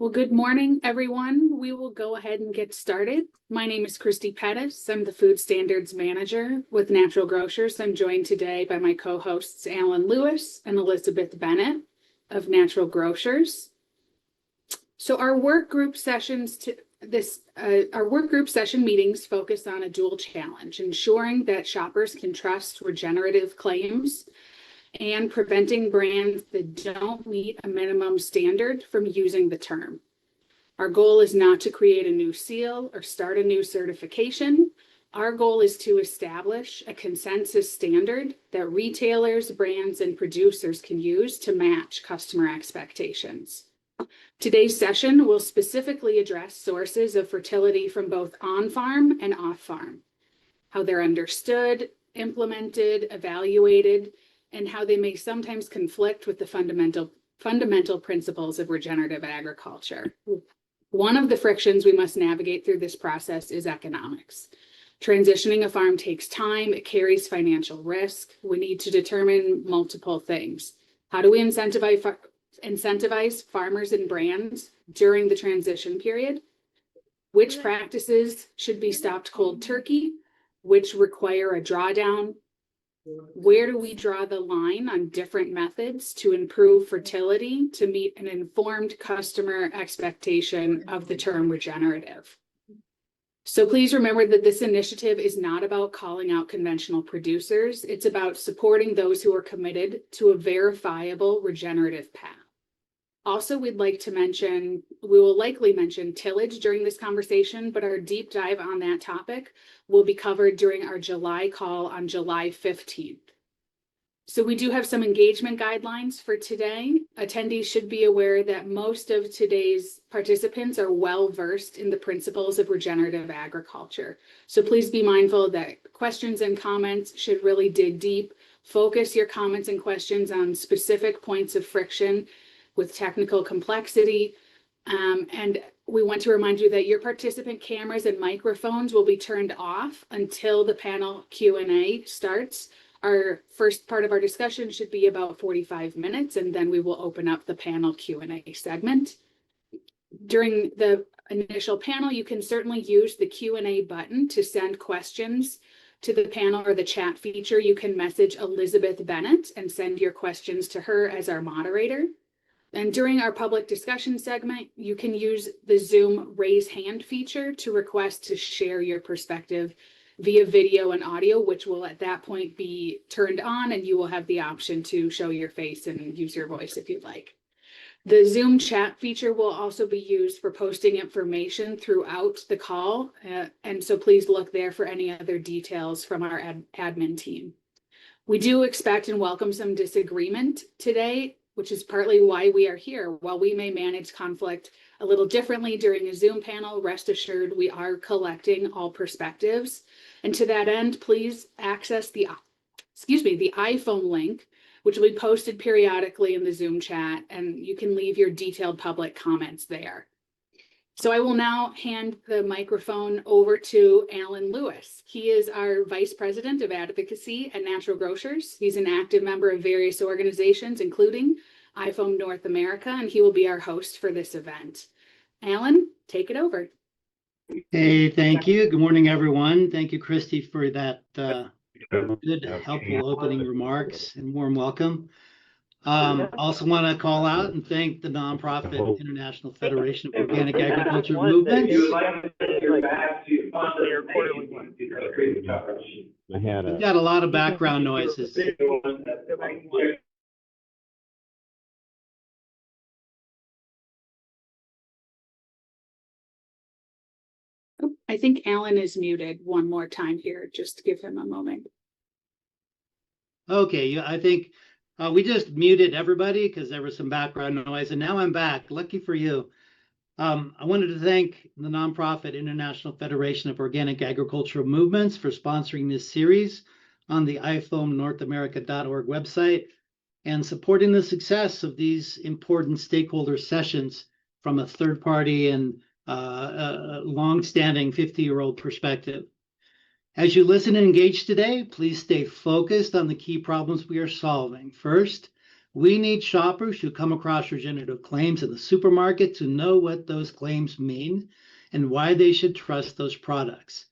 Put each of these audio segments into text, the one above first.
Well, good morning, everyone. We will go ahead and get started. My name is Christy Pettis. I'm the Food Standards Manager with Natural Grocers. I'm joined today by my co-hosts, Alan Lewis and Elizabeth Bennett of Natural Grocers. So our work group session meetings focus on a dual challenge, ensuring that shoppers can trust regenerative claims and preventing brands that don't meet a minimum standard from using the term. Our goal is not to create a new seal or start a new certification. Our goal is to establish a consensus standard that retailers, brands, and producers can use to match customer expectations. Today's session will specifically address sources of fertility from both on-farm and off-farm, how they're understood, implemented, evaluated, and how they may sometimes conflict with the fundamental principles of regenerative agriculture. One of the frictions we must navigate through this process is economics. Transitioning a farm takes time, it carries financial risk. We need to determine multiple things. How do we incentivize farmers and brands during the transition period? Which practices should be stopped cold turkey? Which require a drawdown? Where do we draw the line on different methods to improve fertility to meet an informed customer expectation of the term regenerative? So please remember that this initiative is not about calling out conventional producers. It's about supporting those who are committed to a verifiable regenerative path. Also, we will likely mention tillage during this conversation, but our deep dive on that topic will be covered during our July call on July 15th. So we do have some engagement guidelines for today. Attendees should be aware that most of today's participants are well versed in the principles of regenerative agriculture. So please be mindful that questions and comments should really dig deep. Focus your comments and questions on specific points of friction with technical complexity. And we want to remind you that your participant cameras and microphones will be turned off until the panel Q&A starts. Our first part of our discussion should be about 45 minutes, and then we will open up the panel Q&A segment. During the initial panel, you can certainly use the Q&A button to send questions to the panel or the chat feature. You can message Elizabeth Bennett and send your questions to her as our moderator. And during our public discussion segment, you can use the Zoom raise hand feature to request to share your perspective via video and audio, which will at that point be turned on, and you will have the option to show your face and use your voice if you'd like. The Zoom chat feature will also be used for posting information throughout the call, and so please look there for any other details from our admin team. We do expect and welcome some disagreement today, which is partly why we are here. While we may manage conflict a little differently during a Zoom panel, rest assured we are collecting all perspectives. And to that end, please access the iPhone link, which will be posted periodically in the Zoom chat, and you can leave your detailed public comments there. So I will now hand the microphone over to Alan Lewis. He is our Vice President of Advocacy at Natural Grocers. He's an active member of various organizations, including iPhone North America, and he will be our host for this event. Alan, take it over. Hey, thank you. Good morning, everyone. Thank you, Christy, for that good, helpful opening remarks and warm welcome. Also want to call out and thank the nonprofit International Federation of Organic Agriculture Movements. We've got a lot of background noises. I think Alan is muted one more time here. Just give him a moment. Okay, I think we just muted everybody because there was some background noise, and now I'm back. Lucky for you. I wanted to thank the nonprofit International Federation of Organic Agricultural Movements for sponsoring this series on the iPhoneNorthAmerica.org website and supporting the success of these important stakeholder sessions from a third party and long-standing 50-year-old perspective. As you listen and engage today, please stay focused on the key problems we are solving. First, We need shoppers who come across regenerative claims in the supermarket to know what those claims mean and why they should trust those products.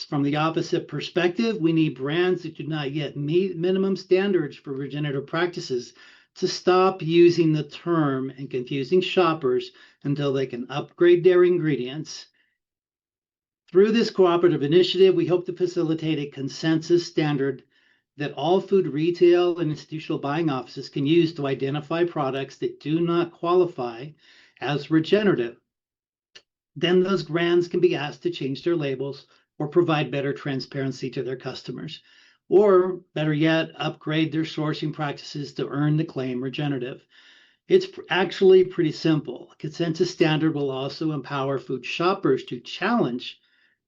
From the opposite perspective, we need brands that do not yet meet minimum standards for regenerative practices to stop using the term and confusing shoppers until they can upgrade their ingredients. Through this cooperative initiative, we hope to facilitate a consensus standard that all food retail and institutional buying offices can use to identify products that do not qualify as regenerative. Then those brands can be asked to change their labels or provide better transparency to their customers, or better yet, upgrade their sourcing practices to earn the claim regenerative. It's actually pretty simple. A consensus standard will also empower food shoppers to challenge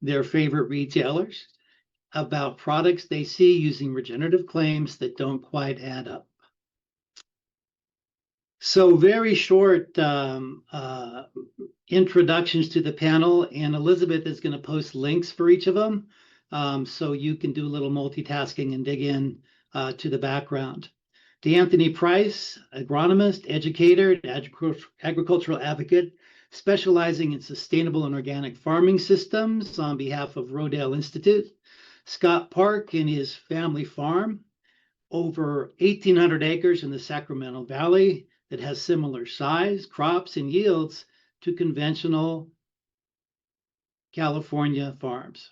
their favorite retailers about products they see using regenerative claims that don't quite add up. So very short introductions to the panel, and Elizabeth is going to post links for each of them, so you can do a little multitasking and dig in to the background. D'Anthony Price, agronomist, educator, and agricultural advocate, specializing in sustainable and organic farming systems on behalf of Rodale Institute. Scott Park and his family farm, over 1,800 acres in the Sacramento Valley that has similar size, crops, and yields to conventional California farms.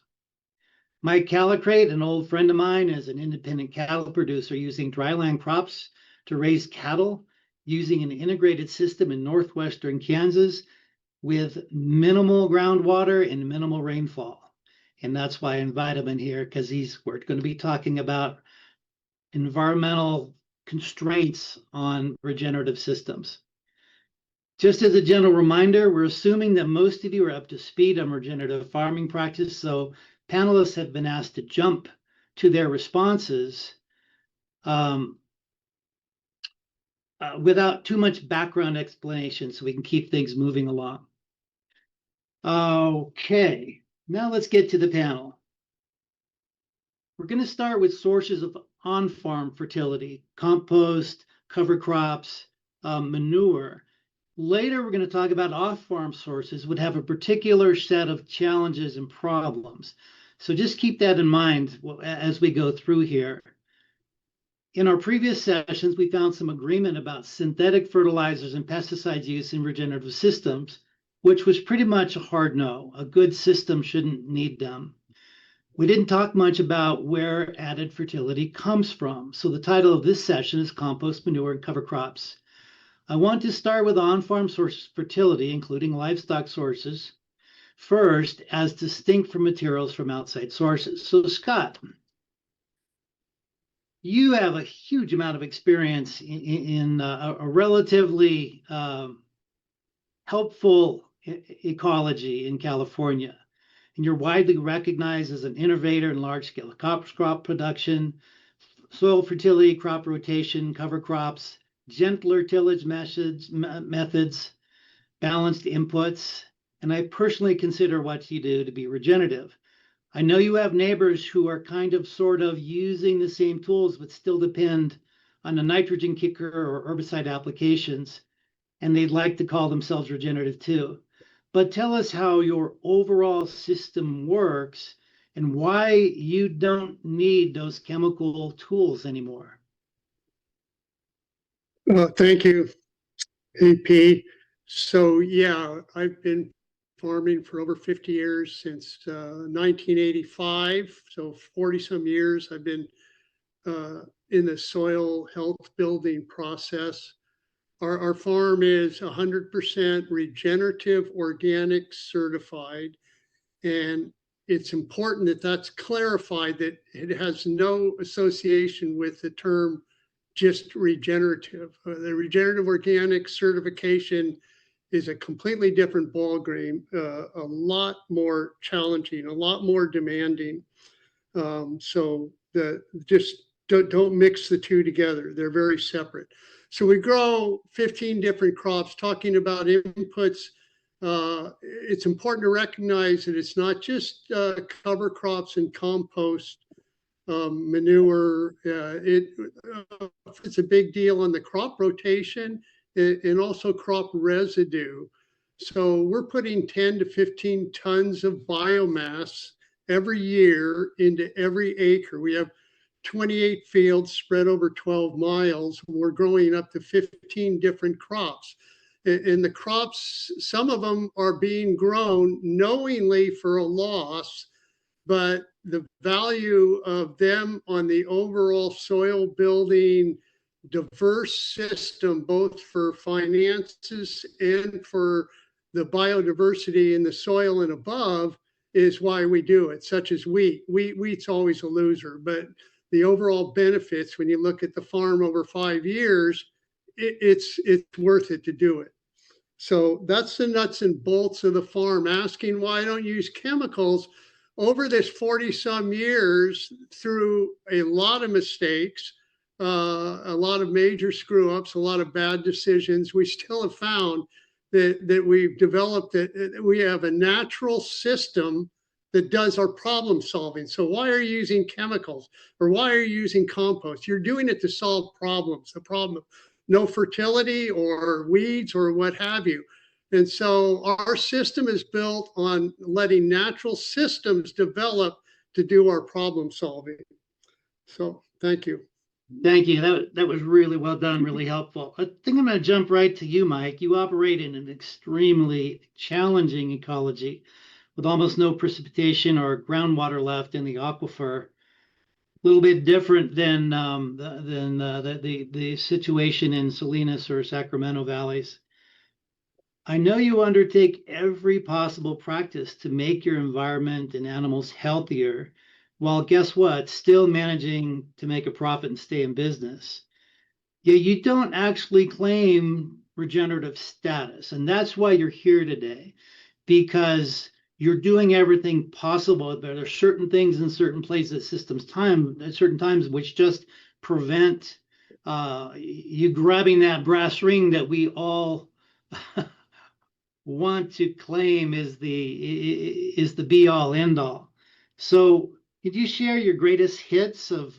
Mike Calicrate, an old friend of mine, is an independent cattle producer using dryland crops to raise cattle using an integrated system in northwestern Kansas with minimal groundwater and minimal rainfall. And that's why I invite him in here, because we're going to be talking about environmental constraints on regenerative systems. Just as a general reminder, we're assuming that most of you are up to speed on regenerative farming practice, so panelists have been asked to jump to their responses without too much background explanation so we can keep things moving along. Okay. Now let's get to the panel. We're going to start with sources of on-farm fertility, compost, cover crops, manure. Later, we're going to talk about off-farm sources would have a particular set of challenges and problems. So just keep that in mind as we go through here. In our previous sessions, we found some agreement about synthetic fertilizers and pesticides use in regenerative systems, which was pretty much a hard no. A good system shouldn't need them. We didn't talk much about where added fertility comes from. So the title of this session is Compost, Manure, and Cover Crops. I want to start with on-farm sources of fertility, including livestock sources, first, as distinct from materials from outside sources. So Scott, you have a huge amount of experience in a relatively helpful ecology in California, and you're widely recognized as an innovator in large-scale crop production, soil fertility, crop rotation, cover crops, gentler tillage methods, balanced inputs, and I personally consider what you do to be regenerative. I know you have neighbors who are kind of sort of using the same tools but still depend on a nitrogen kicker or herbicide applications, and they'd like to call themselves regenerative too. But tell us how your overall system works and why you don't need those chemical tools anymore. Well, thank you, AP. So yeah, I've been farming for over 50 years, since 1985. So 40 some years I've been in the soil health building process. Our farm is 100% regenerative organic certified. And it's important that that's clarified, that it has no association with the term just regenerative. The regenerative organic certification is a completely different ballgame, a lot more challenging, a lot more demanding. So just don't mix the two together. They're very separate. So we grow 15 different crops. Talking about inputs, it's important to recognize that it's not just cover crops and compost manure. It's a big deal on the crop rotation and also crop residue. So we're putting 10 to 15 tons of biomass every year into every acre. We have 28 fields spread over 12 miles. We're growing up to 15 different crops. And the crops, some of them are being grown knowingly for a loss, but the value of them on the overall soil building diverse system, both for finances and for the biodiversity in the soil and above, is why we do it, such as wheat. Wheat's always a loser, but the overall benefits, when you look at the farm over 5 years, it's worth it to do it. So that's the nuts and bolts of the farm. Asking why I don't use chemicals over this 40 some years, through a lot of mistakes, a lot of major screw ups, a lot of bad decisions, we still have found that we've developed that we have a natural system that does our problem solving. So why are you using chemicals, or why are you using compost? You're doing it to solve problems, the problem of no fertility or weeds or what have you. And so our system is built on letting natural systems develop to do our problem solving. So thank you. Thank you. That was really well done, really helpful. I think I'm going to jump right to you, Mike. You operate in an extremely challenging ecology with almost no precipitation or groundwater left in the aquifer. A little bit different than the situation in Salinas or Sacramento valleys. I know you undertake every possible practice to make your environment and animals healthier, while guess what? Still managing to make a profit and stay in business. Yeah, you don't actually claim regenerative status, and that's why you're here today, because you're doing everything possible. But there are certain things in certain places, systems, time at certain times, which just prevent you grabbing that brass ring that we all want to claim is the be all end all. So could you share your greatest hits of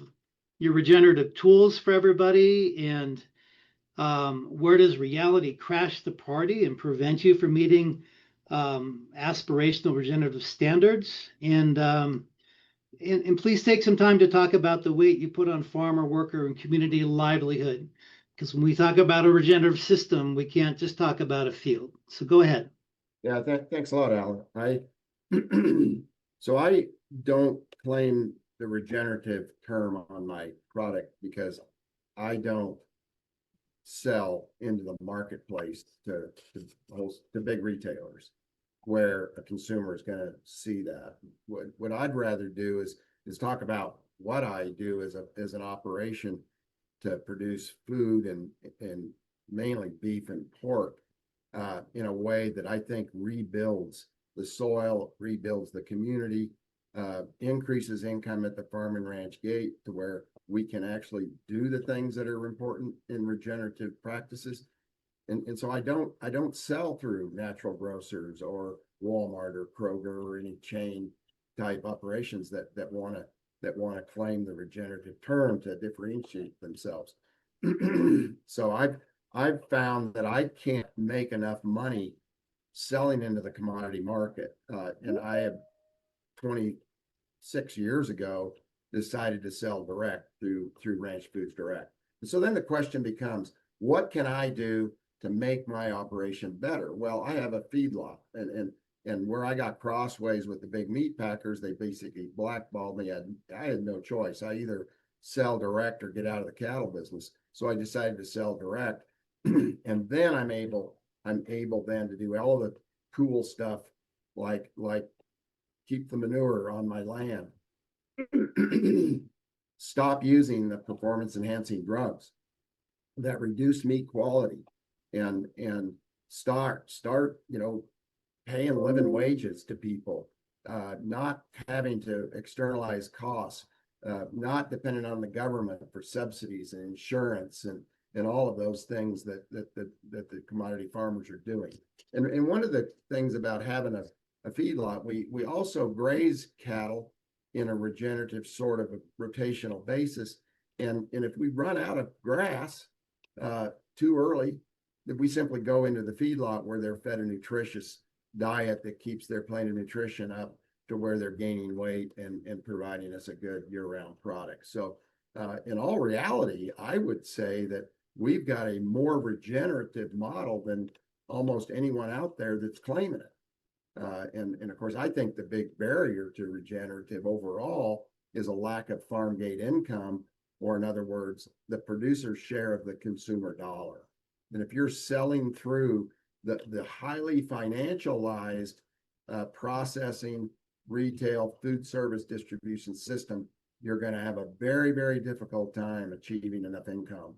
your regenerative tools for everybody, and where does reality crash the party and prevent you from meeting aspirational regenerative standards? And please take some time to talk about the weight you put on farmer, worker, and community livelihood. Because when we talk about a regenerative system, we can't just talk about a field. So go ahead. Yeah, thanks a lot, Alan. So I don't claim the regenerative term on my product because I don't sell into the marketplace to big retailers where a consumer is going to see that. What I'd rather do is talk about what I do as an operation to produce food and mainly beef and pork in a way that I think rebuilds the soil, rebuilds the community, increases income at the farm and ranch gate to where we can actually do the things that are important in regenerative practices. And so I don't sell through natural grocers or Walmart or Kroger or any chain type operations that want to claim the regenerative term to differentiate themselves. So I've found that I can't make enough money selling into the commodity market. And I have 26 years ago decided to sell direct through Ranch Foods Direct. And so then the question becomes, what can I do to make my operation better? Well, I have a feedlot, and where I got crossways with the big meat packers, they basically blackballed me. I had no choice. I either sell direct or get out of the cattle business. So I decided to sell direct. And then I'm able then to do all the cool stuff like keep the manure on my land, stop using the performance enhancing drugs that reduce meat quality, and start paying living wages to people, not having to externalize costs, not dependent on the government for subsidies and insurance and all of those things that the commodity farmers are doing. And one of the things about having a feedlot, we also graze cattle in a regenerative sort of a rotational basis. And if we run out of grass too early, that we simply go into the feedlot where they're fed a nutritious diet that keeps their plane of nutrition up to where they're gaining weight and providing us a good year-round product. So in all reality, I would say that we've got a more regenerative model than almost anyone out there that's claiming it. And of course, I think the big barrier to regenerative overall is a lack of farm gate income, or in other words, the producer's share of the consumer dollar. And if you're selling through the highly financialized processing, retail, food service distribution system, you're going to have a very, very difficult time achieving enough income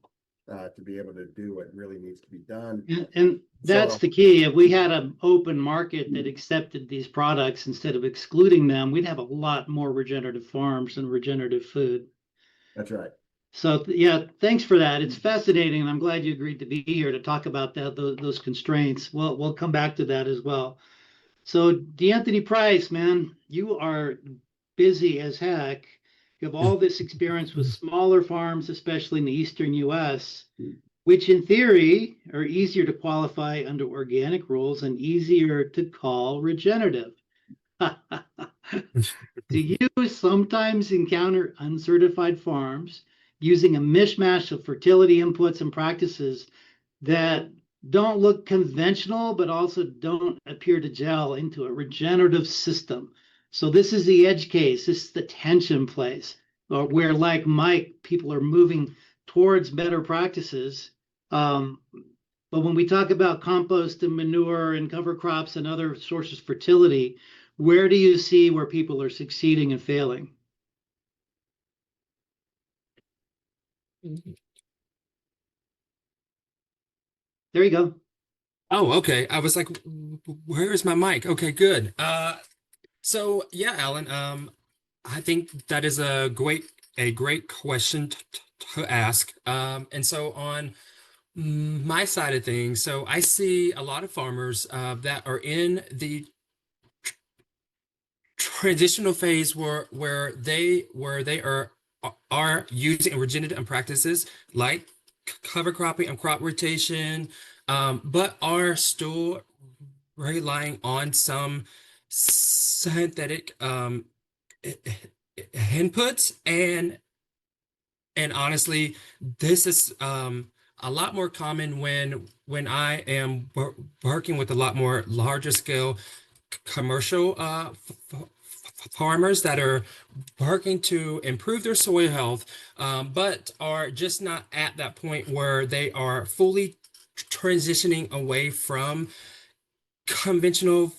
to be able to do what really needs to be done. And that's So- the key. If we had an open market that accepted these products instead of excluding them, we'd have a lot more regenerative farms and regenerative food. That's right. So yeah, thanks for that. It's fascinating, and I'm glad you agreed to be here to talk about that, those constraints. We'll come back to that as well. So D'Anthony Price, man, you are busy as heck. You have all this experience with smaller farms, especially in the eastern US, which in theory are easier to qualify under organic rules and easier to call regenerative. Do you sometimes encounter uncertified farms using a mishmash of fertility inputs and practices that don't look conventional, but also don't appear to gel into a regenerative system? So this is the edge case. This is the tension place, or where, like Mike, people are moving towards better practices. But when we talk about compost and manure and cover crops and other sources of fertility, where do you see where people are succeeding and failing? There you go. Oh, okay. I was like, where is my mic? Okay, good. So yeah, Alan, I think that is a great question to ask. And so on my side of things, so I see a lot of farmers that are in the transitional phase where they are using regenerative practices like cover cropping and crop rotation, but are still relying on some synthetic inputs, and honestly, this is a lot more common when I am working with a lot more larger scale commercial farmers that are working to improve their soil health, but are just not at that point where they are fully transitioning away from conventional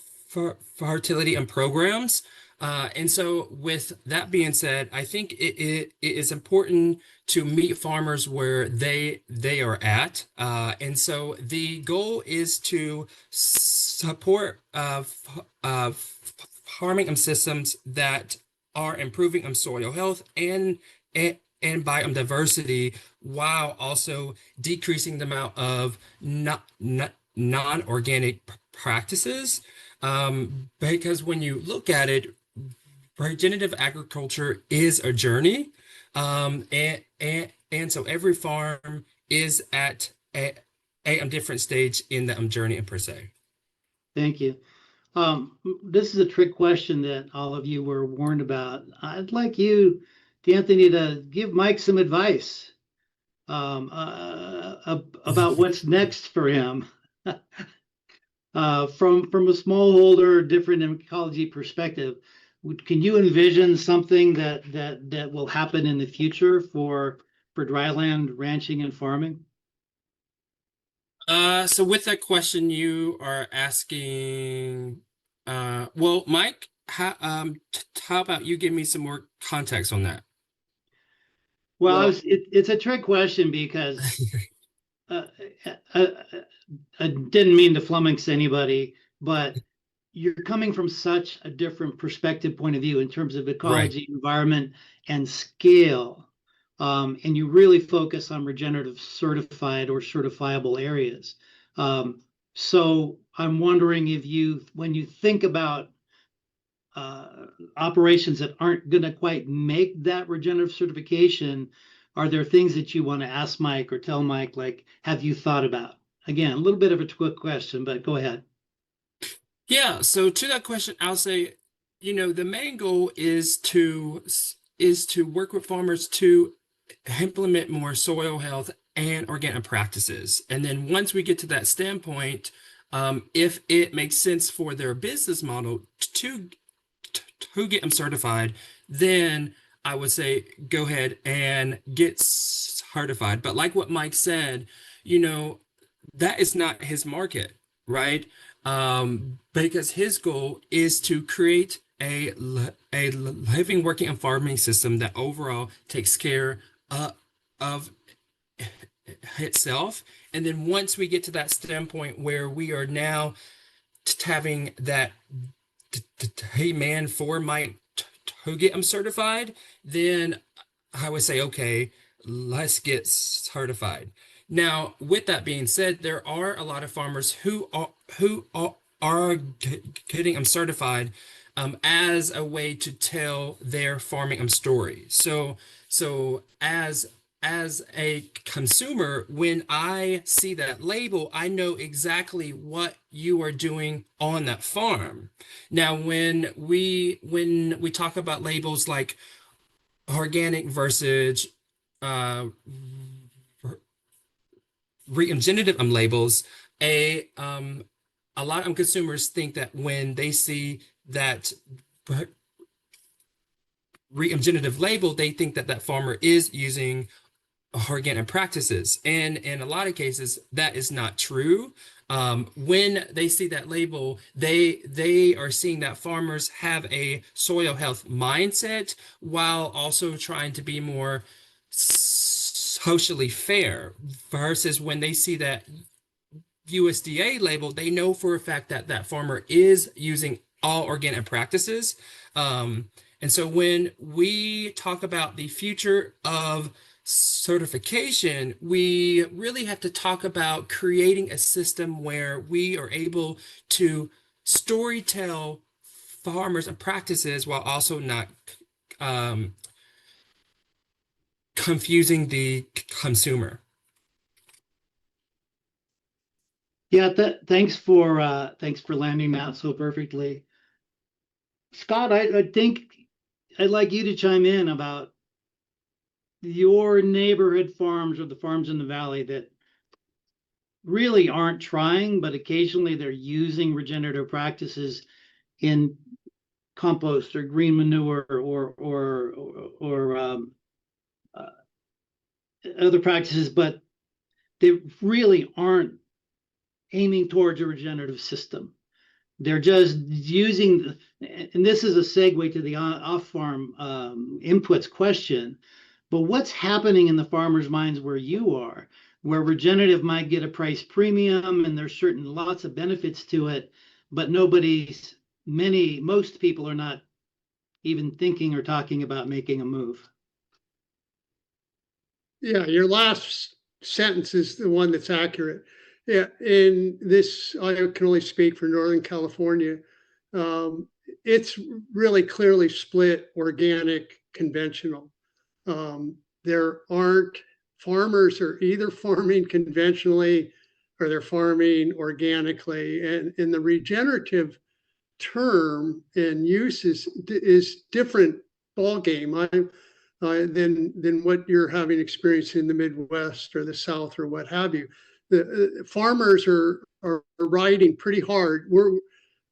fertility and programs. And so with that being said, I think it is important to meet farmers where they are at. And so the goal is to support farming systems that are improving soil health and biodiversity, while also decreasing the amount of non-organic practices. Because when you look at it, regenerative agriculture is a journey, and so every farm is at a different stage in that journey per se. Thank you. This is a trick question that all of you were warned about. I'd like you, D'Anthony, to give Mike some advice about what's next for him. From a smallholder, different ecology perspective, can you envision something that will happen in the future for dryland ranching and farming? So with that question, you are asking, well, Mike, how about you give me some more context on that? Well, it's a trick question because I didn't mean to flummox anybody, but you're coming from such a different perspective point of view in terms of ecology, environment, and scale. And you really focus on regenerative certified or certifiable areas. So I'm wondering if when you think about operations that aren't going to quite make that regenerative certification, are there things that you want to ask Mike or tell Mike, like, have you thought about? Again, a little bit of a quick question, but go ahead. Yeah, so to that question, I'll say, the main goal is to work with farmers to implement more soil health and organic practices. And then once we get to that standpoint, if it makes sense for their business model to get them certified, then I would say go ahead and get certified. But like what Mike said, that is not his market, right? Because his goal is to create a living, working, and farming system that overall takes care of itself. And then once we get to that standpoint where we are now having that demand for Mike to get him certified, then I would say, okay, let's get certified. Now, with that being said, there are a lot of farmers who are getting them certified as a way to tell their farming story. So as a consumer, when I see that label, I know exactly what you are doing on that farm. Now, when we talk about labels like organic versus regenerative labels, a lot of consumers think that when they see that regenerative label, they think that that farmer is using organic practices, and in a lot of cases that is not true. When they see that label, they are seeing that farmers have a soil health mindset while also trying to be more socially fair, versus when they see that USDA label, they know for a fact that that farmer is using all organic practices. And so when we talk about the future of certification, we really have to talk about creating a system where we are able to storytell farmers and practices while also not confusing the consumer. Yeah, thanks for landing that so perfectly. Scott, I think I'd like you to chime in about your neighborhood farms or the farms in the valley that really aren't trying, but occasionally they're using regenerative practices in compost or green manure or other practices, but they really aren't aiming towards a regenerative system. They're just using, and this is a segue to the off-farm inputs question, but what's happening in the farmers' minds where you are, where regenerative might get a price premium and there's lots of benefits to it, but most people are not even thinking or talking about making a move. Yeah, your last sentence is the one that's accurate. Yeah, in this, I can only speak for Northern California. It's really clearly split organic, conventional. There aren't, farmers are either farming conventionally or they're farming organically. And in the regenerative term and use is different ballgame than what you're having experience in the Midwest or the South or what have you. The farmers are riding pretty hard.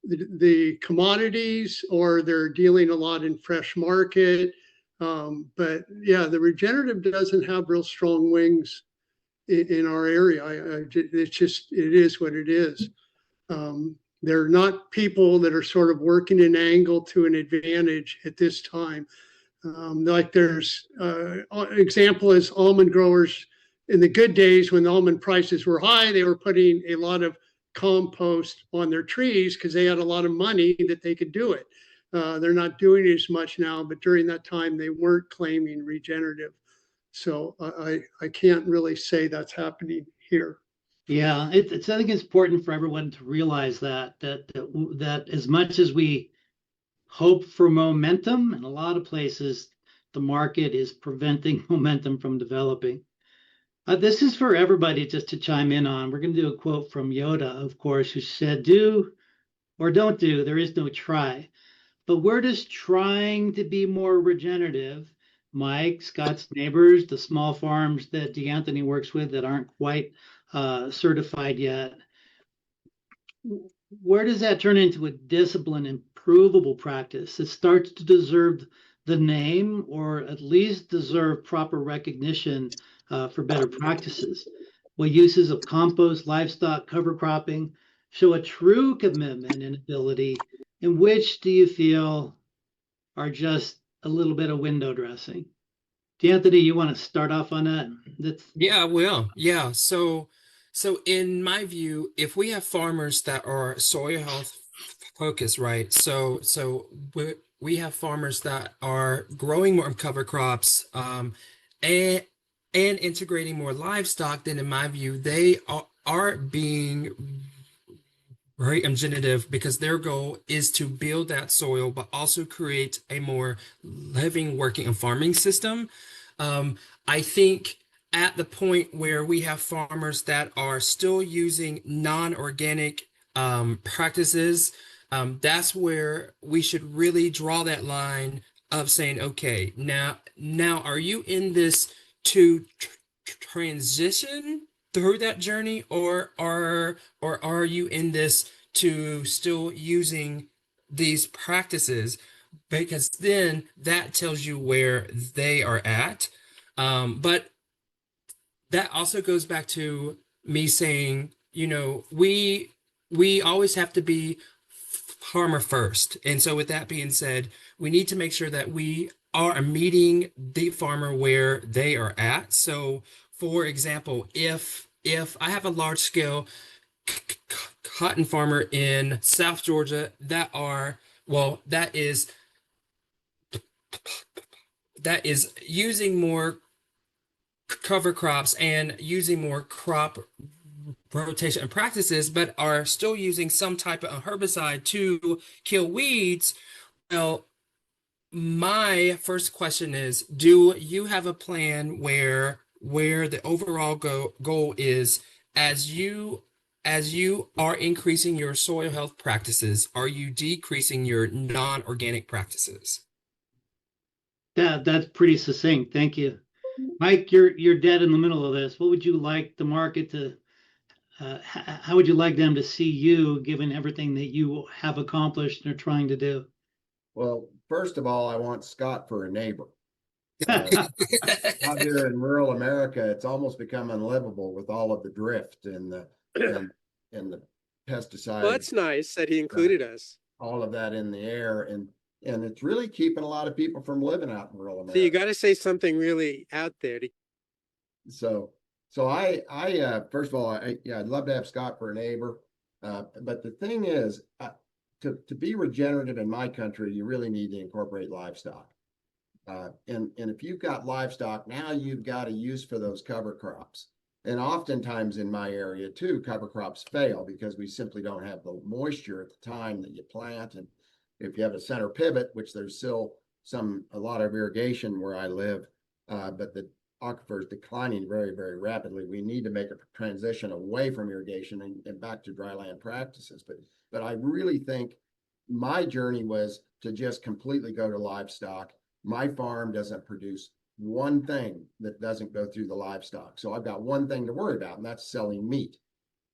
The commodities, or they're dealing a lot in fresh market. But yeah, the regenerative doesn't have real strong wings in our area. It is what it is. They're not people that are sort of working an angle to an advantage at this time. Like there's example is almond growers in the good days when the almond prices were high, they were putting a lot of compost on their trees because they had a lot of money that they could do it. They're not doing as much now, but during that time they weren't claiming regenerative. So I can't really say that's happening here. Yeah, I think it's important for everyone to realize that as much as we hope for momentum. In a lot of places, the market is preventing momentum from developing. This is for everybody just to chime in on. We're going to do a quote from Yoda, of course, who said, "Do or don't do, there is no try." But where does trying to be more regenerative, Mike, Scott's neighbors, the small farms that DeAnthony works with that aren't quite certified yet, where does that turn into a discipline and provable practice? It starts to deserve the name, or at least deserve proper recognition for better practices. What uses of compost, livestock, cover cropping show a true commitment and ability, and which do you feel are just a little bit of window dressing? Anthony, you want to start off on that? Yeah, I will. Yeah. So in my view, if we have farmers that are soil health focused, right? So we have farmers that are growing more cover crops, and integrating more livestock, then in my view, they are being very regenerative, because their goal is to build that soil, but also create a more living, working, and farming system. I think at the point where we have farmers that are still using non-organic practices, that's where we should really draw that line of saying, okay, now are you in this to transition through that journey, or are you in this to still using these practices? Because then that tells you where they are at. But that also goes back to me saying, we always have to be farmer first. And so with that being said, we need to make sure that we are meeting the farmer where they are at. So for example, if I have a large scale cotton farmer in South Georgia that is using more cover crops and using more crop rotation and practices, but are still using some type of herbicide to kill weeds. Well, my first question is, do you have a plan where the overall goal is, as you are increasing your soil health practices, are you decreasing your non-organic practices? That's pretty succinct. Thank you. Mike, you're dead in the middle of this. What would you like the market to, how would you like them to see you, given everything that you have accomplished and are trying to do? Well, first of all, I want Scott for a neighbor. Out here in rural America, it's almost become unlivable with all of the drift and the pesticides. Well, that's nice that he included us. All of that in the air, and it's really keeping a lot of people from living out in rural America. So you got to say something really out there to So I first of all, I'd love to have Scott for a neighbor. But the thing is, to be regenerative in my country, you really need to incorporate livestock. And if you've got livestock, now you've got a use for those cover crops. And oftentimes in my area too, cover crops fail because we simply don't have the moisture at the time that you plant. And if you have a center pivot, which there's still a lot of irrigation where I live, but the aquifer is declining very, very rapidly. We need to make a transition away from irrigation and back to dryland practices. But I really think my journey was to just completely go to livestock. My farm doesn't produce one thing that doesn't go through the livestock. So I've got one thing to worry about, and that's selling meat.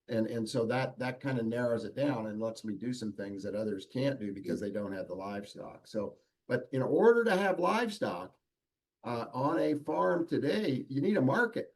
And so that kind of narrows it down and lets me do some things that others can't do because they don't have the livestock. So, but in order to have livestock on a farm today, you need a market.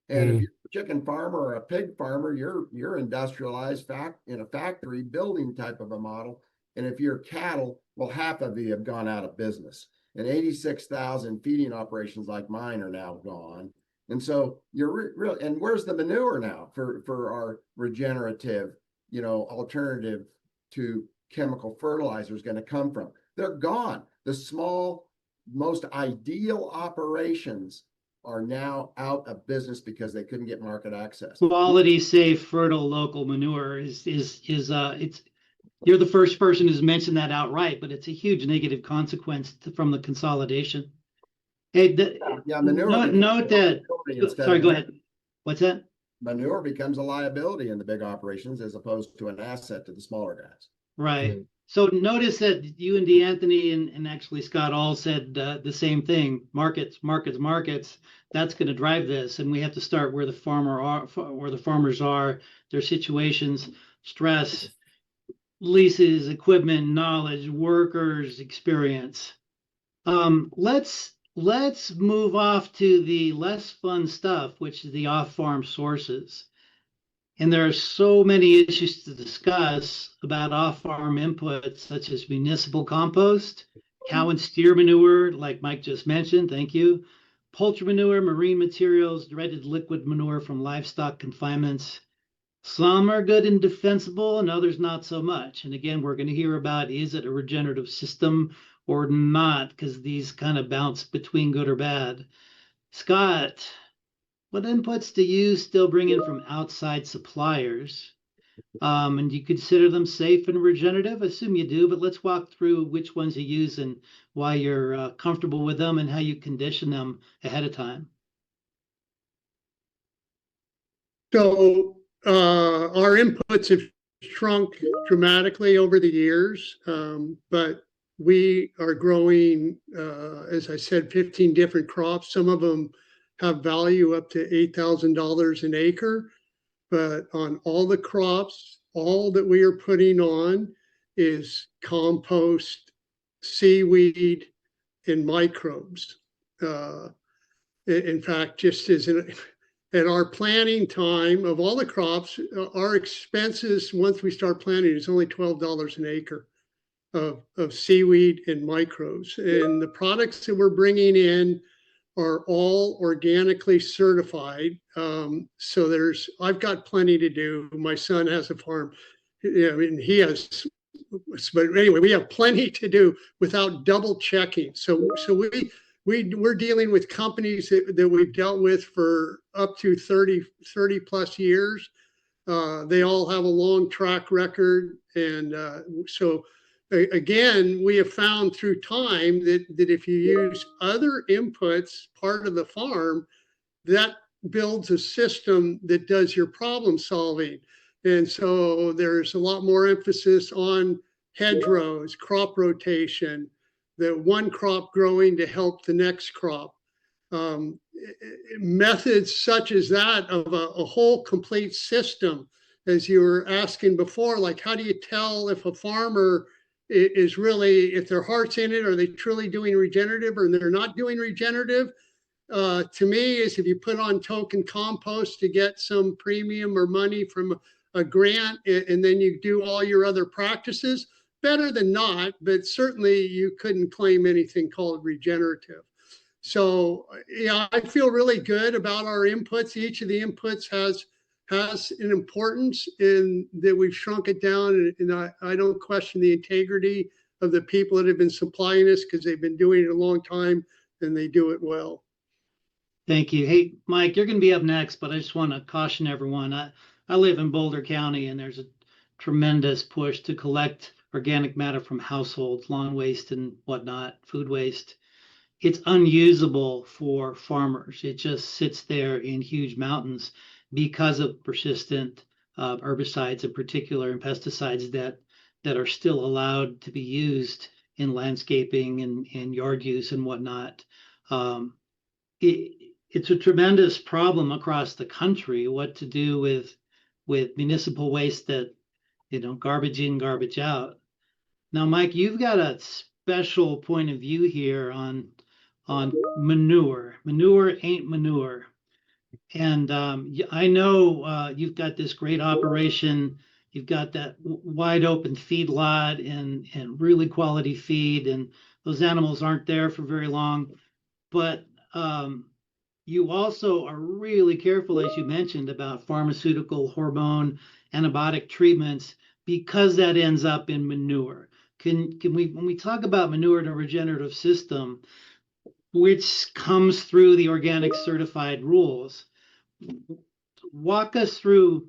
And if you're a chicken farmer or a pig farmer, you're industrialized in a factory building type of a model. And if you're cattle, well, half of you have gone out of business. And 86,000 feeding operations like mine are now gone. And so you're real. And where's the manure now for our regenerative, alternative to chemical fertilizers going to come from? They're gone. The small, most ideal operations are now out of business because they couldn't get market access. Quality, safe, fertile, local manure is You're the first person who's mentioned that outright, but it's a huge negative consequence from the consolidation. Hey, Yeah, manure. note that. Sorry, go ahead. What's that? Manure becomes a liability in the big operations as opposed to an asset to the smaller guys. Right. So notice that you and DeAnthony and actually Scott all said the same thing. Markets. That's going to drive this, and we have to start where the farmers are, their situations, stress, leases, equipment, knowledge, workers, experience. Let's move off to the less fun stuff, which is the off-farm sources. And there are so many issues to discuss about off-farm inputs, such as municipal compost, cow and steer manure, like Mike just mentioned, thank you, poultry manure, marine materials, directed liquid manure from livestock confinements. Some are good and defensible and others not so much. And again, we're going to hear about, is it a regenerative system or not? Because these kind of bounce between good or bad. Scott, what inputs do you still bring in from outside suppliers? And do you consider them safe and regenerative? I assume you do, but let's walk through which ones you use and why you're comfortable with them and how you condition them ahead of time. So our inputs have shrunk dramatically over the years, but we are growing, as I said, 15 different crops. Some of them have value up to $8,000 an acre, but on all the crops, all that we are putting on is compost, seaweed, and microbes. In fact, just as at our planting time of all the crops, our expenses once we start planting is only $12 an acre of seaweed and microbes. And the products that we're bringing in are all organically certified. So I've got plenty to do. My son has a farm. I mean, he has, but anyway, we have plenty to do without double checking. So we're dealing with companies that we've dealt with for up to 30 plus years. They all have a long track record. And so again, we have found through time that if you use other inputs, part of the farm, that builds a system that does your problem solving. And so there's a lot more emphasis on hedgerows, crop rotation, the one crop growing to help the next crop. Methods such as that of a whole complete system, as you were asking before, like how do you tell if a farmer is really, if their heart's in it, are they truly doing regenerative or they're not doing regenerative? To me, is if you put on token compost to get some premium or money from a grant, and then you do all your other practices, better than not, but certainly you couldn't claim anything called regenerative. So yeah, I feel really good about our inputs. Each of the inputs has an importance in that we've shrunk it down, and I don't question the integrity of the people that have been supplying us because they've been doing it a long time and they do it well. Thank you. Hey, Mike, you're going to be up next, but I just want to caution everyone. I live in Boulder County, and there's a tremendous push to collect organic matter from households, lawn waste and whatnot, food waste. It's unusable for farmers. It just sits there in huge mountains because of persistent herbicides in particular and pesticides that are still allowed to be used in landscaping and yard use and whatnot. It's a tremendous problem across the country what to do with municipal waste that, garbage in, garbage out. Now, Mike, you've got a special point of view here on manure. Manure ain't manure. And I know you've got this great operation. You've got that wide open feed lot and really quality feed, and those animals aren't there for very long. But you also are really careful, as you mentioned, about pharmaceutical, hormone, antibiotic treatments because that ends up in manure. Can we, when we talk about manure in a regenerative system, which comes through the organic certified rules, walk us through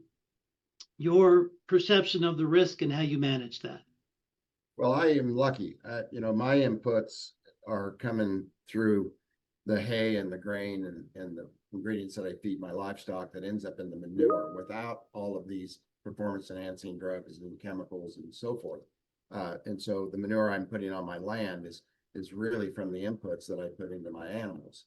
your perception of the risk and how you manage that. Well, I am lucky. My inputs are coming through the hay and the grain and the ingredients that I feed my livestock that ends up in the manure without all of these performance enhancing drugs and chemicals and so forth. And so the manure I'm putting on my land is really from the inputs that I put into my animals.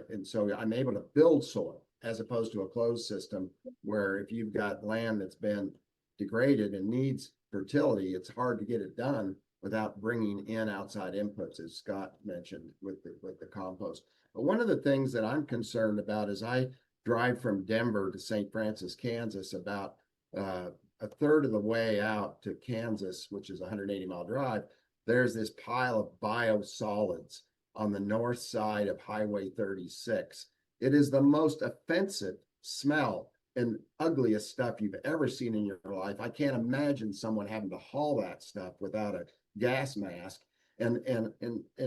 And so I'm able to build soil as opposed to a closed system where if you've got land that's been degraded and needs fertility, it's hard to get it done without bringing in outside inputs, as Scott mentioned with the compost. But one of the things that I'm concerned about is I drive from Denver to St. Francis, Kansas, about a third of the way out to Kansas, which is a 180-mile drive. There's this pile of biosolids on the north side of Highway 36. It is the most offensive smell and ugliest stuff you've ever seen in your life. I can't imagine someone having to haul that stuff without a gas mask. And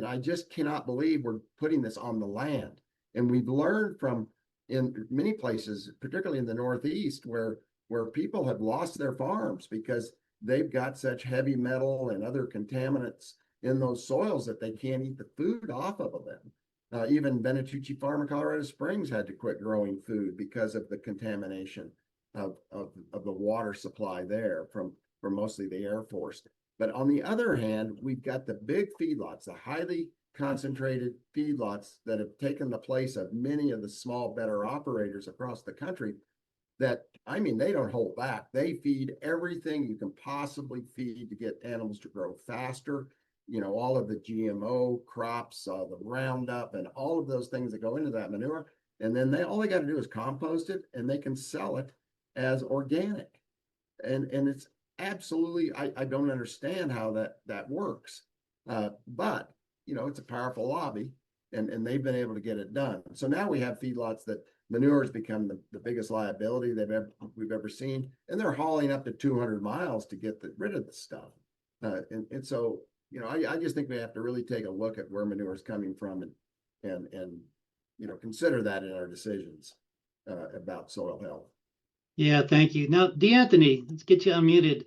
I just cannot believe we're putting this on the land. And we've learned from in many places, particularly in the Northeast, where people have lost their farms because they've got such heavy metal and other contaminants in those soils that they can't eat the food off of them. Even Benatucci Farm in Colorado Springs had to quit growing food because of the contamination of the water supply there from mostly the Air Force. But on the other hand, we've got the big feedlots, the highly concentrated feedlots that have taken the place of many of the small, better operators across the country that, I mean, they don't hold back. They feed everything you can possibly feed to get animals to grow faster. All of the GMO crops, the Roundup, and all of those things that go into that manure. And then all they got to do is compost it, and they can sell it as organic. And it's absolutely, I don't understand how that works. But it's a powerful lobby, and they've been able to get it done. So now we have feedlots that manure has become the biggest liability we've ever seen, and they're hauling up to 200 miles to get rid of the stuff. And so I just think we have to really take a look at where manure is coming from and consider that in our decisions about soil health. Yeah, thank you. Now, D'Anthony, let's get you unmuted.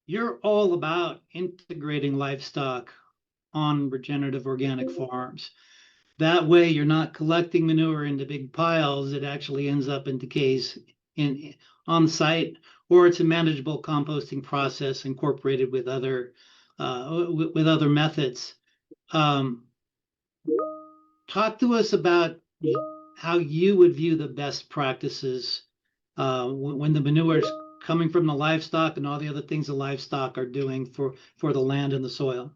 You're all about integrating livestock on regenerative organic farms. That way, you're not collecting manure into big piles. It actually ends up in decays on site, or it's a manageable composting process incorporated with other methods. Talk to us about how you would view the best practices when the manure is coming from the livestock and all the other things the livestock are doing for the land and the soil.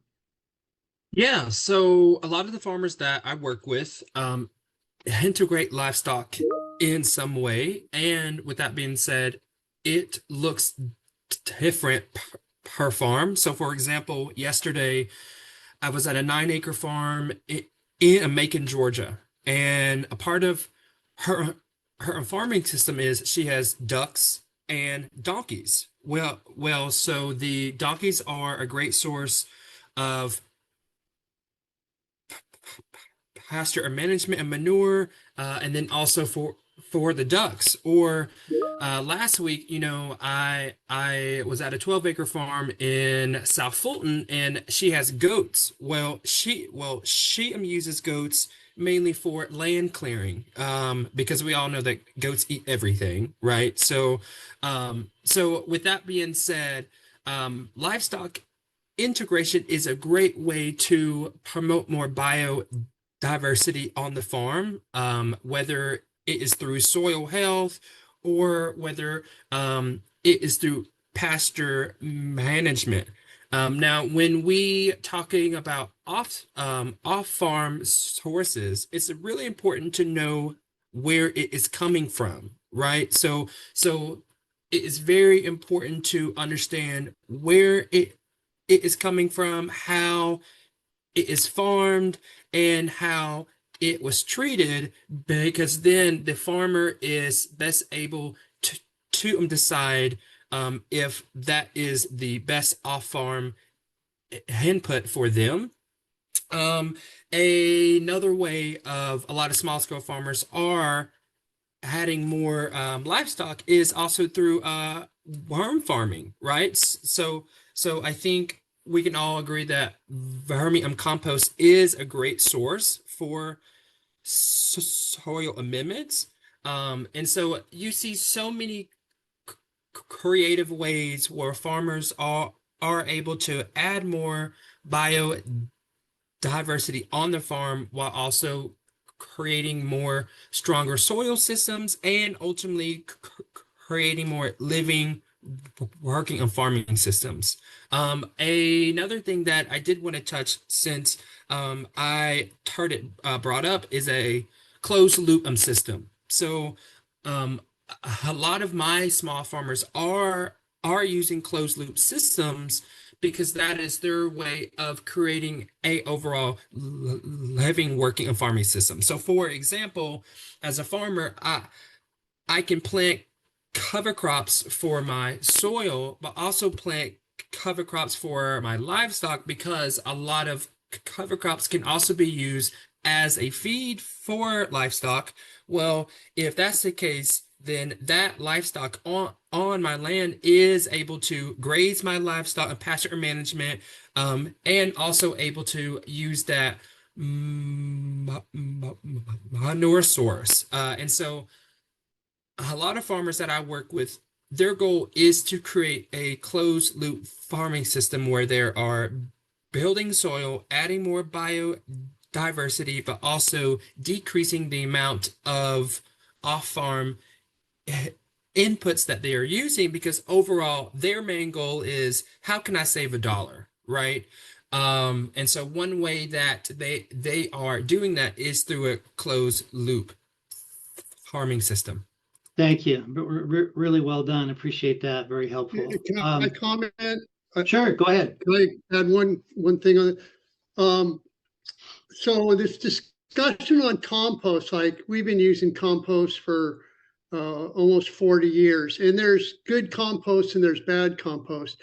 Yeah, so a lot of the farmers that I work with integrate livestock in some way. And with that being said, it looks different per farm. So for example, yesterday I was at a 9-acre farm in Macon, Georgia. And a part of her farming system is she has ducks and donkeys. Well, so the donkeys are a great source of pasture management and manure, and then also for the ducks. Or last week, I was at a 12-acre farm in South Fulton, and she has goats. Well, she uses goats mainly for land clearing, because we all know that goats eat everything, right? So with that being said, livestock integration is a great way to promote more biodiversity on the farm, whether it is through soil health or whether it is through pasture management. Now, when we talking about off-farm sources, it's really important to know where it is coming from, right? So it is very important to understand where it is coming from, how it is farmed, and how it was treated, because then the farmer is best able to decide if that is the best off-farm input for them. Another way of a lot of small-scale farmers are adding more livestock is also through worm farming, right? So So I think we can all agree that compost is a great source for soil amendments. And so you see so many creative ways where farmers are able to add more biodiversity on the farm while also creating more stronger soil systems and ultimately creating more living working on farming systems. Another thing that I did want to touch since I heard it brought up is a closed loop system. So a lot of my small farmers are using closed loop systems because that is their way of creating a overall living, working, and farming system. So, for example, as a farmer, I can plant cover crops for my soil, but also plant cover crops for my livestock because a lot of cover crops can also be used as a feed for livestock. Well, if that's the case, then that livestock on my land is able to graze my livestock and pasture management, and also able to use that manure source. And so a lot of farmers that I work with, their goal is to create a closed loop farming system where there are building soil, adding more biodiversity, but also decreasing the amount of off-farm inputs that they are using because overall their main goal is how can I save $1, right? And so one way that they are doing that is through a closed loop farming system. Thank you. Really well done. Appreciate that. Very helpful. Can I comment? Sure, go ahead. Can I add one thing on it? So this discussion on compost, like we've been using compost for almost 40 years, and there's good compost and there's bad compost.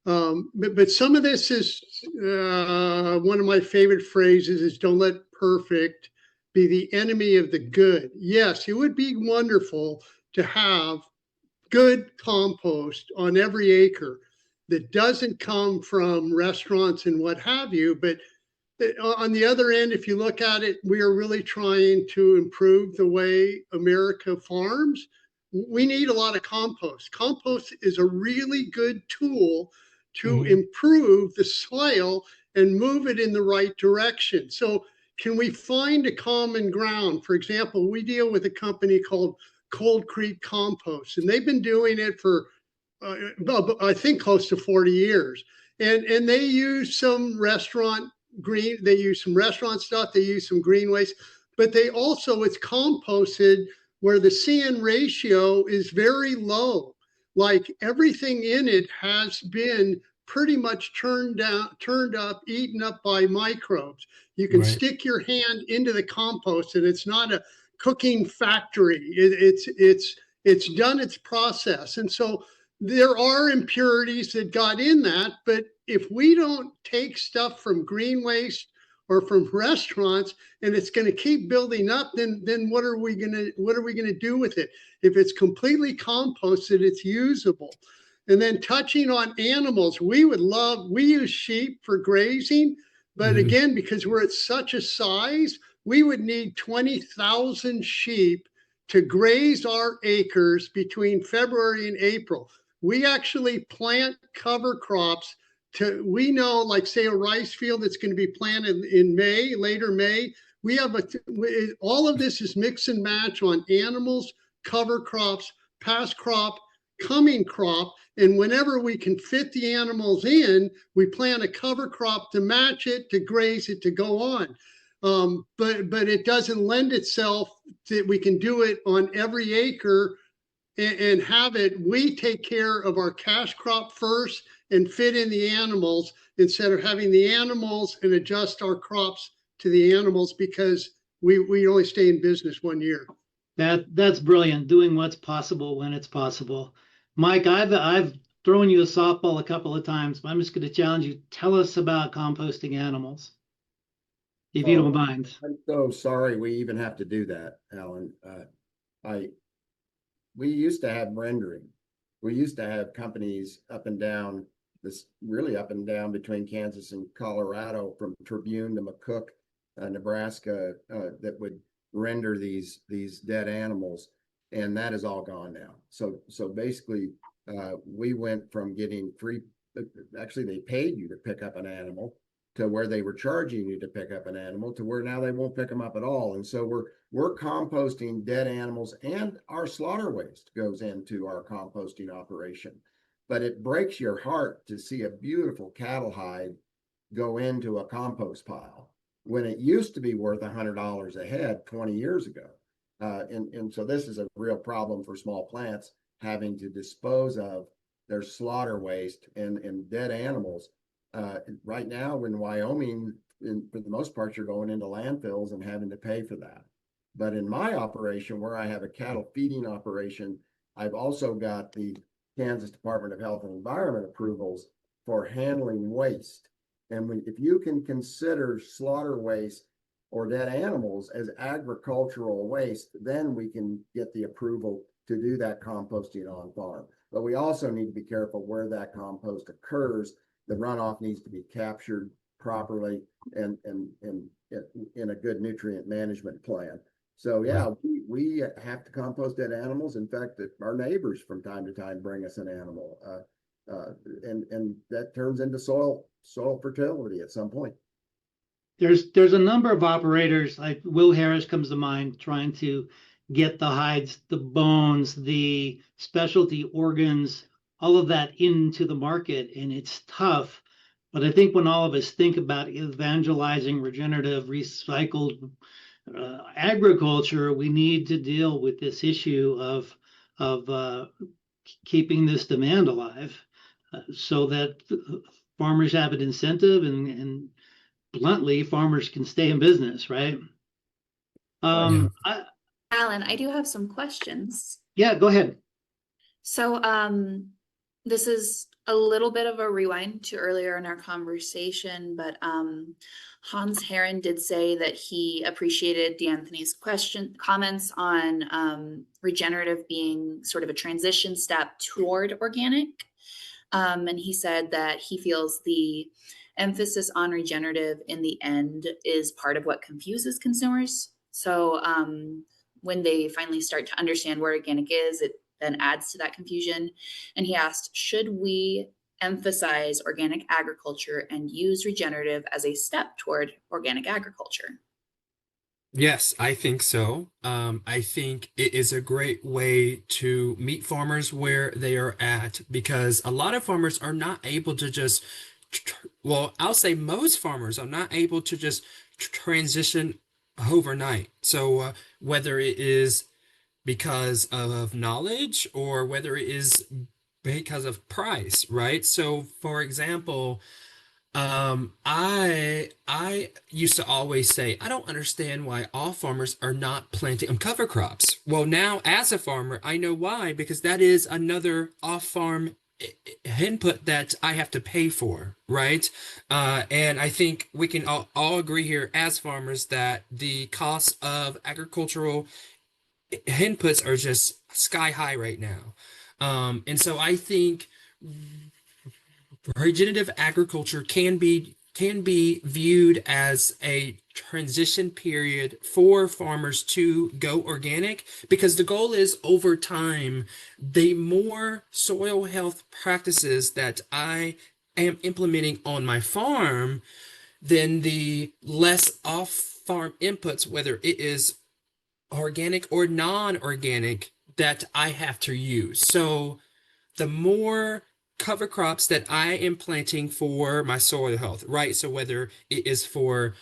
But some of this is one of my favorite phrases is don't let perfect be the enemy of the good. Yes, it would be wonderful to have good compost on every acre that doesn't come from restaurants and what have you. But on the other end, if you look at it, we are really trying to improve the way America farms. We need a lot of compost. Compost is a really good tool to improve the soil and move it in the right direction. So can we find a common ground? For example, we deal with a company called Cold Creek Compost, and they've been doing it for, I think, close to 40 years. And they use some restaurant they use some restaurant stuff, they use some green waste, but they also, it's composted where the CN ratio is very low. Like everything in it has been pretty much turned up, eaten up by microbes. You can stick your hand into the compost and it's not a cooking factory. It's done its process. And so there are impurities that got in that, but if we don't take stuff from green waste or from restaurants and it's going to keep building up, then what are we going to do with it? If it's completely composted, it's usable. And then touching on animals, we use sheep for grazing, but again, because we're at such a size, we would need 20,000 sheep to graze our acres between February and April. We actually plant cover crops we know, like say a rice field that's going to be planted in May, later May. We have all of this is mix and match on animals, cover crops, past crop, coming crop. And whenever we can fit the animals in, we plant a cover crop to match it, to graze it, to go on. But it doesn't lend itself that we can do it on every acre and have it. We take care of our cash crop first and fit in the animals instead of having the animals and adjust our crops to the animals because we only stay in business 1 year. That's brilliant. Doing what's possible when it's possible. Mike, I've thrown you a softball a couple of times, but I'm just going to challenge you. Tell us about composting animals, if you don't mind. I'm so sorry we even have to do that, Alan. We used to have rendering. We used to have companies up and down this really up and down between Kansas and Colorado, from Tribune to McCook, Nebraska, that would render these dead animals, and that is all gone now. So basically, we went from getting free. Actually, they paid you to pick up an animal, to where they were charging you to pick up an animal, to where now they won't pick them up at all. And so we're composting dead animals, and our slaughter waste goes into our composting operation. But it breaks your heart to see a beautiful cattle hide go into a compost pile when it used to be worth $100 a head 20 years ago. And so this is a real problem for small plants, having to dispose of their slaughter waste and dead animals. Right now in Wyoming, for the most part, you're going into landfills and having to pay for that. But in my operation, where I have a cattle feeding operation, I've also got the Kansas Department of Health and Environment approvals for handling waste. And if you can consider slaughter waste or dead animals as agricultural waste, then we can get the approval to do that composting on farm. But we also need to be careful where that compost occurs. The runoff needs to be captured properly and in a good nutrient management plan. So yeah, we have to compost dead animals. In fact, our neighbors from time to time bring us an animal, and that turns into soil fertility at some point. There's a number of operators, like Will Harris comes to mind, trying to get the hides, the bones, the specialty organs, all of that into the market, and it's tough. But I think when all of us think about evangelizing regenerative, recycled agriculture, we need to deal with this issue of keeping this demand alive, so that farmers have an incentive, and bluntly, farmers can stay in business, right? Alan, I do have some questions. Yeah, go ahead. So, this is a little bit of a rewind to earlier in our conversation, but Hans Herren did say that he appreciated D'Anthony's comments on regenerative being sort of a transition step toward organic. And he said that he feels the emphasis on regenerative in the end is part of what confuses consumers. So when they finally start to understand what organic is, it then adds to that confusion. And he asked, should we emphasize organic agriculture and use regenerative as a step toward organic agriculture? Yes, I think so. I think it is a great way to meet farmers where they are at, because a lot of farmers are not able to just, well, I'll say most farmers are not able to just transition overnight. So whether it is because of knowledge or whether it is because of price, right? So for example, I used to always say, I don't understand why all farmers are not planting cover crops. Well, now as a farmer, I know why, because that is another off-farm input that I have to pay for, right? And I think we can all agree here as farmers that the cost of agricultural inputs are just sky high right now. And so I think regenerative agriculture can be viewed as a transition period for farmers to go organic, because the goal is, over time, the more soil health practices that I am implementing on my farm, then the less off-farm inputs, whether it is organic or non-organic, that I have to use. So the more cover crops that I am planting for my soil health, right? So whether it is for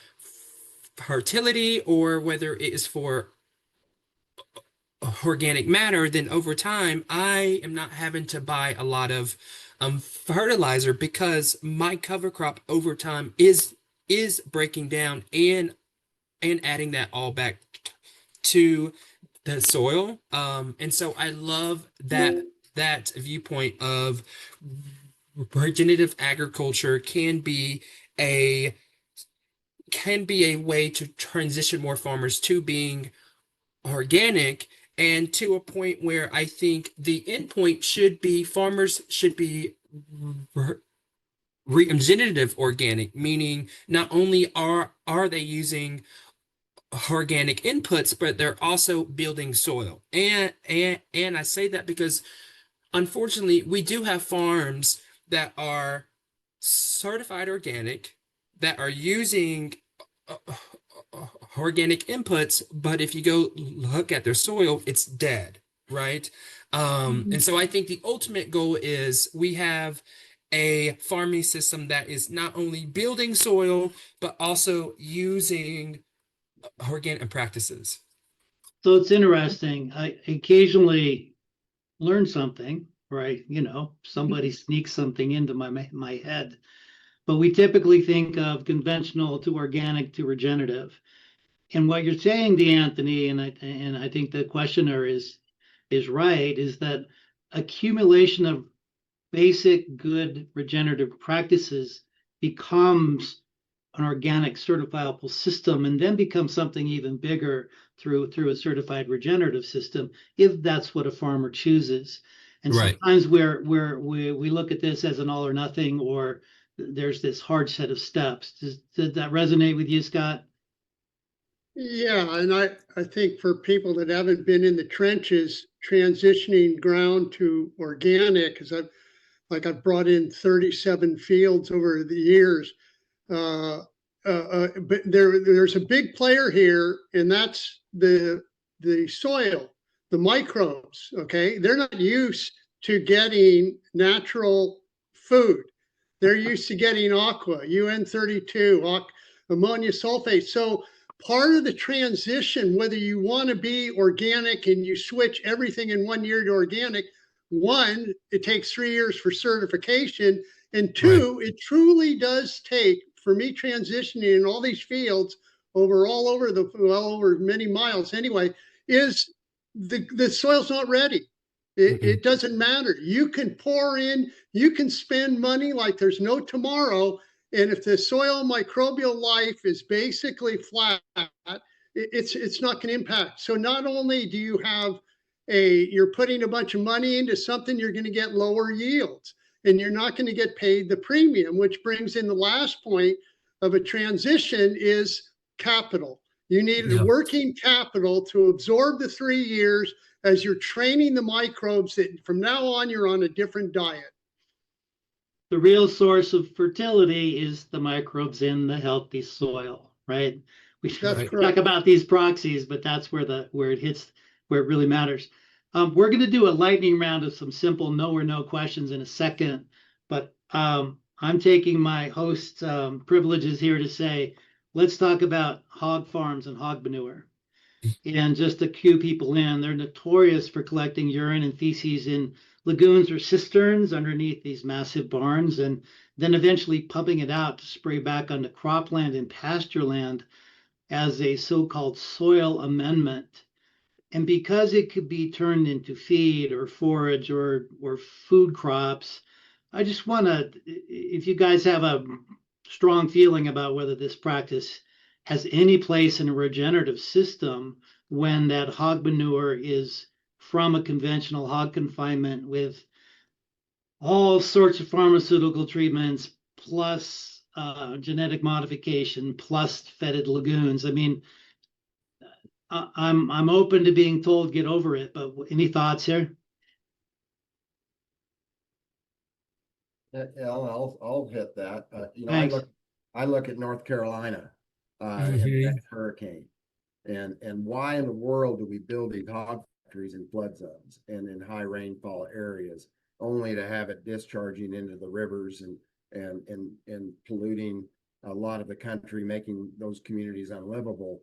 fertility or whether it is for organic matter, then over time I am not having to buy a lot of fertilizer, because my cover crop over time is breaking down and adding that all back to the soil. And so I love that viewpoint of regenerative agriculture can be a way to transition more farmers to being organic, and to a point where I think the end point should be farmers should be regenerative organic, meaning not only are they using organic inputs, but they're also building soil. And I say that because unfortunately we do have farms that are certified organic that are using uh, organic inputs, but if you go look at their soil, it's dead, right? And so I think the ultimate goal is we have a farming system that is not only building soil, but also using organic practices. So it's interesting. I occasionally learn something, right? You know, somebody sneaks something into my head. But we typically think of conventional to organic to regenerative. And what you're saying, DeAnthony, and I think the questioner is right, is that accumulation of basic good regenerative practices becomes an organic certifiable system and then becomes something even bigger through a certified regenerative system, if that's what a farmer chooses. And Right. sometimes we look at this as an all or nothing, or there's this hard set of steps. Does that resonate with you, Scott? Yeah, and I think for people that haven't been in the trenches, transitioning ground to organic, because I've brought in 37 fields over the years. But there's a big player here, and that's the soil, the microbes. Okay, they're not used to getting natural food. They're used to getting aqua, UN32, ammonia sulfate. So part of the transition, whether you want to be organic and you switch everything in 1 year to organic, one, it takes 3 years for certification. And two, it truly does take, for me transitioning in all these fields all over many miles anyway, is the soil's not ready. It doesn't matter. You can pour in, you can spend money like there's no tomorrow. And if the soil microbial life is basically flat, it's not going to impact. So not only do you have you're putting a bunch of money into something, you're going to get lower yields and you're not going to get paid the premium, which brings in the last point of a transition is capital. You need working capital to absorb the 3 years as you're training the microbes that from now on, you're on a different diet. The real source of fertility is the microbes in the healthy soil, right? We That's talk about these proxies, but that's where it hits, where it really matters. We're going to do a lightning round of some simple no or no questions in a second, but I'm taking my host privileges here to say, let's talk about hog farms and hog manure. And just to cue people in, they're notorious for collecting urine and feces in lagoons or cisterns underneath these massive barns, and then eventually pumping it out to spray back onto cropland and pasture land as a so-called soil amendment. And because it could be turned into feed or forage or food crops, I just want to, if you guys have a strong feeling about whether this practice has any place in a regenerative system when that hog manure is from a conventional hog confinement with all sorts of pharmaceutical treatments, plus genetic modification, plus fetid lagoons. I mean, I'm open to being told get over it, but any thoughts here? I'll hit that. Thanks. I look at North Carolina and that hurricane, and why in the world do we build these hog factories in flood zones and in high rainfall areas, only to have it discharging into the rivers and polluting a lot of the country, making those communities unlivable?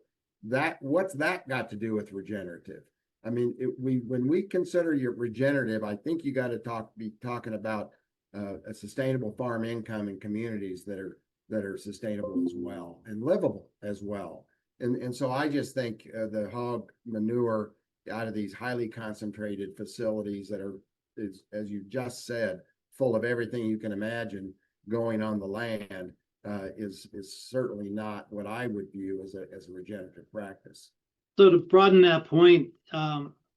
What's that got to do with regenerative? I mean, when we consider your regenerative, I think you got to be talking about a sustainable farm income in communities that are sustainable as well and livable as well. And so I just think the hog manure out of these highly concentrated facilities that are, as you just said, full of everything you can imagine going on the land is certainly not what I would view as a regenerative practice. So to broaden that point,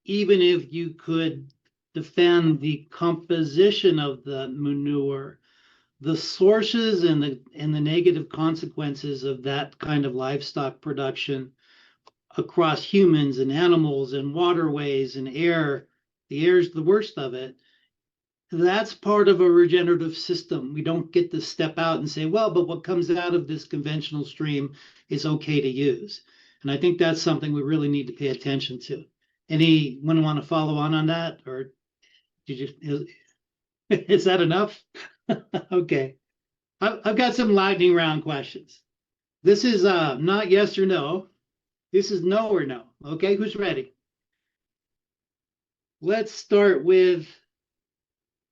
even if you could defend the composition of the manure, the sources and the negative consequences of that kind of livestock production across humans and animals and waterways and air. The air is the worst of it. That's part of a regenerative system. We don't get to step out and say, well, but what comes out of this conventional stream is okay to use. And I think that's something we really need to pay attention to. Anyone want to follow on that, or did you? Is that enough? Okay. I've got some lightning round questions. This is not yes or no. This is no or no. Okay, who's ready? Let's start with,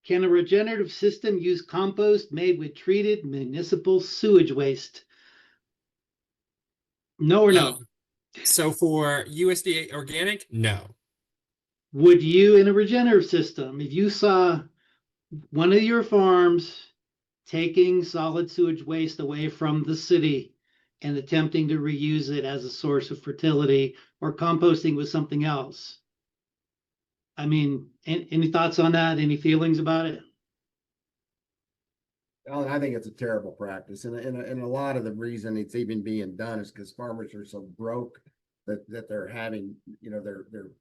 can a regenerative system use compost made with treated municipal sewage waste? No or no? So for USDA organic, no. Would you, in a regenerative system, if you saw one of your farms taking solid sewage waste away from the city and attempting to reuse it as a source of fertility, or composting with something else? I mean, any thoughts on that? Any feelings about it? Well, I think it's a terrible practice, and a lot of the reason it's even being done is because farmers are so broke that they're having,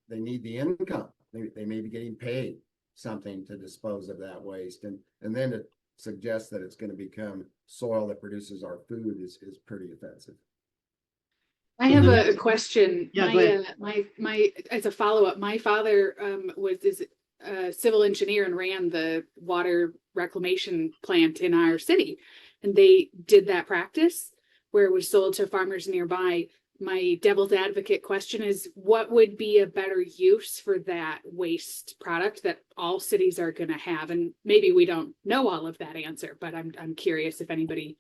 they need the income. They may be getting paid something to dispose of that waste, and then to suggest that it's going to become soil that produces our food is pretty offensive. I have a question. Yeah, go ahead. My as a follow-up, my father is a civil engineer and ran the water reclamation plant in our city, and they did that practice where it was sold to farmers nearby. My devil's advocate question is, what would be a better use for that waste product that all cities are going to have? And maybe we don't know all of that answer, but I'm curious if anybody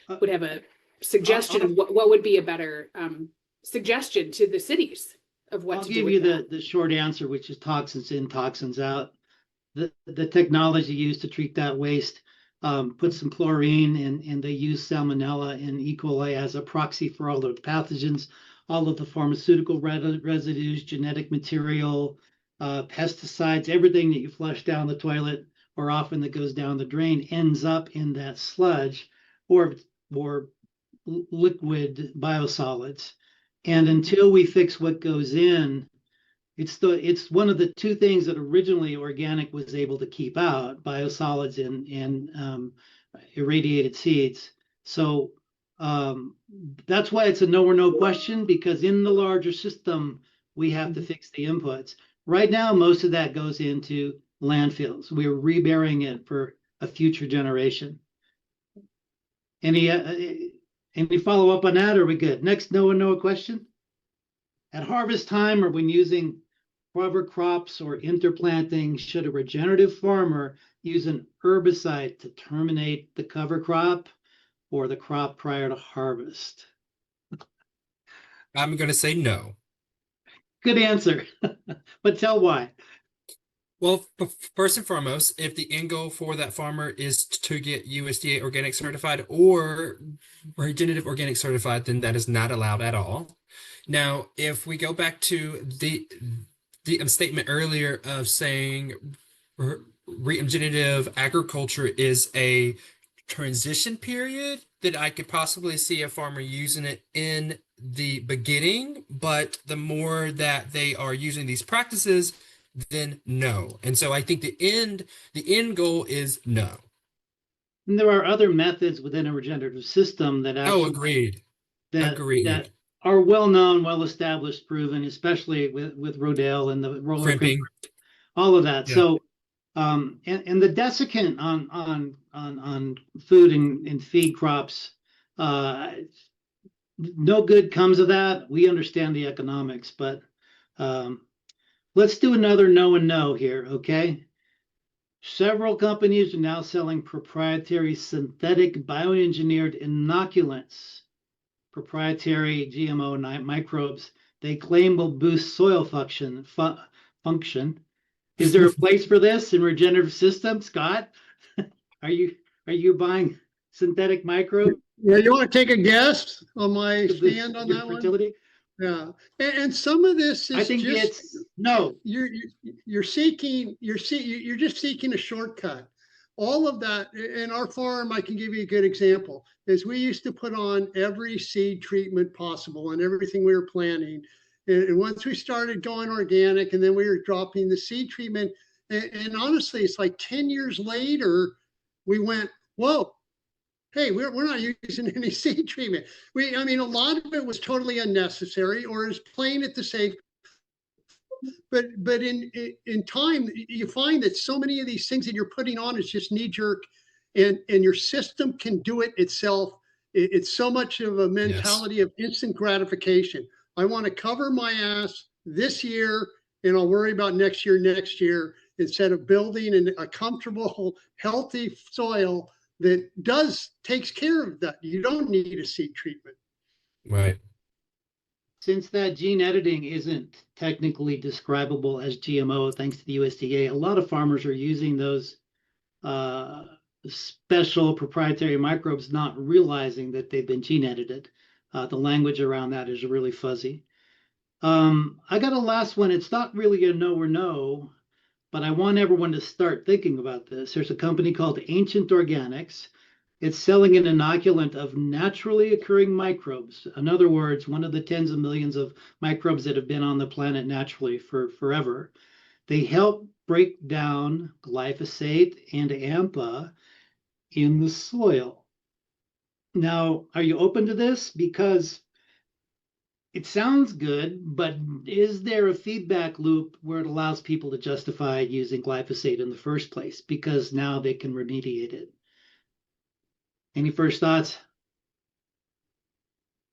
would have a suggestion of what would be a better suggestion to the cities of what I'll to do give with you that. the short answer, which is toxins in, toxins out. The technology used to treat that waste, put some chlorine, and they use salmonella and E. coli as a proxy for all the pathogens, all of the pharmaceutical residues, genetic material, pesticides, everything that you flush down the toilet or often that goes down the drain ends up in that sludge or liquid biosolids. And until we fix what goes in, it's one of the two things that originally organic was able to keep out: biosolids and irradiated seeds. So that's why it's a no or no question, because in the larger system we have to fix the inputs. Right now, most of that goes into landfills. We're reburying it for a future generation. Any follow up on that? Or are we good? Next no or no question. At harvest time, or when using cover crops or interplanting, should a regenerative farmer use an herbicide to terminate the cover crop or the crop prior to harvest? I'm going to say no. Good answer, but tell why. Well, first and foremost, if the end goal for that farmer is to get USDA organic certified or regenerative organic certified, then that is not allowed at all. Now, if we go back to the statement earlier of saying regenerative agriculture is a transition period, that I could possibly see a farmer using it in the beginning, but the more that they are using these practices, then no. And so I think the end goal is no. And there are other methods within a regenerative system that actually Agreed. that are well known, well established, proven, especially with Rodale and the roller Crimping. all of that. Yeah. So and the desiccant on food and feed crops, no good comes of that. We understand the economics, but let's do another no and no here, okay? Several companies are now selling proprietary synthetic bioengineered inoculants, proprietary GMO microbes they claim will boost soil function. Is there a place for this in regenerative systems, Scott? Are you buying synthetic microbes? Yeah, you want to take a guess on my stand on that fertility? one? Yeah, and some of this is I think just it's no. you're just seeking a shortcut. all of that in our farm, I can give you a good example, is we used to put on every seed treatment possible and everything we were planting. And once we started going organic, and then we were dropping the seed treatment, and honestly, it's like 10 years later, we went, whoa, hey, we're not using any seed treatment. I mean, a lot of it was totally unnecessary or is playing it to save. But in time, you find that so many of these things that you're putting on is just knee jerk, and your system can do it itself. It's so much of a mentality of instant gratification. I want to cover my ass this year, and I'll worry about next year, instead of building a comfortable, healthy soil that takes care of that. You don't need a seed treatment. Right. Since that gene editing isn't technically describable as GMO, thanks to the USDA, a lot of farmers are using those special proprietary microbes, not realizing that they've been gene edited. The language around that is really fuzzy. I got a last one. It's not really a no or no, but I want everyone to start thinking about this. There's a company called Ancient Organics. It's selling an inoculant of naturally occurring microbes. In other words, one of the tens of millions of microbes that have been on the planet naturally for forever. They help break down glyphosate and AMPA in the soil. Now, are you open to this? Because it sounds good, but is there a feedback loop where it allows people to justify using glyphosate in the first place? Because now they can remediate it. Any first thoughts?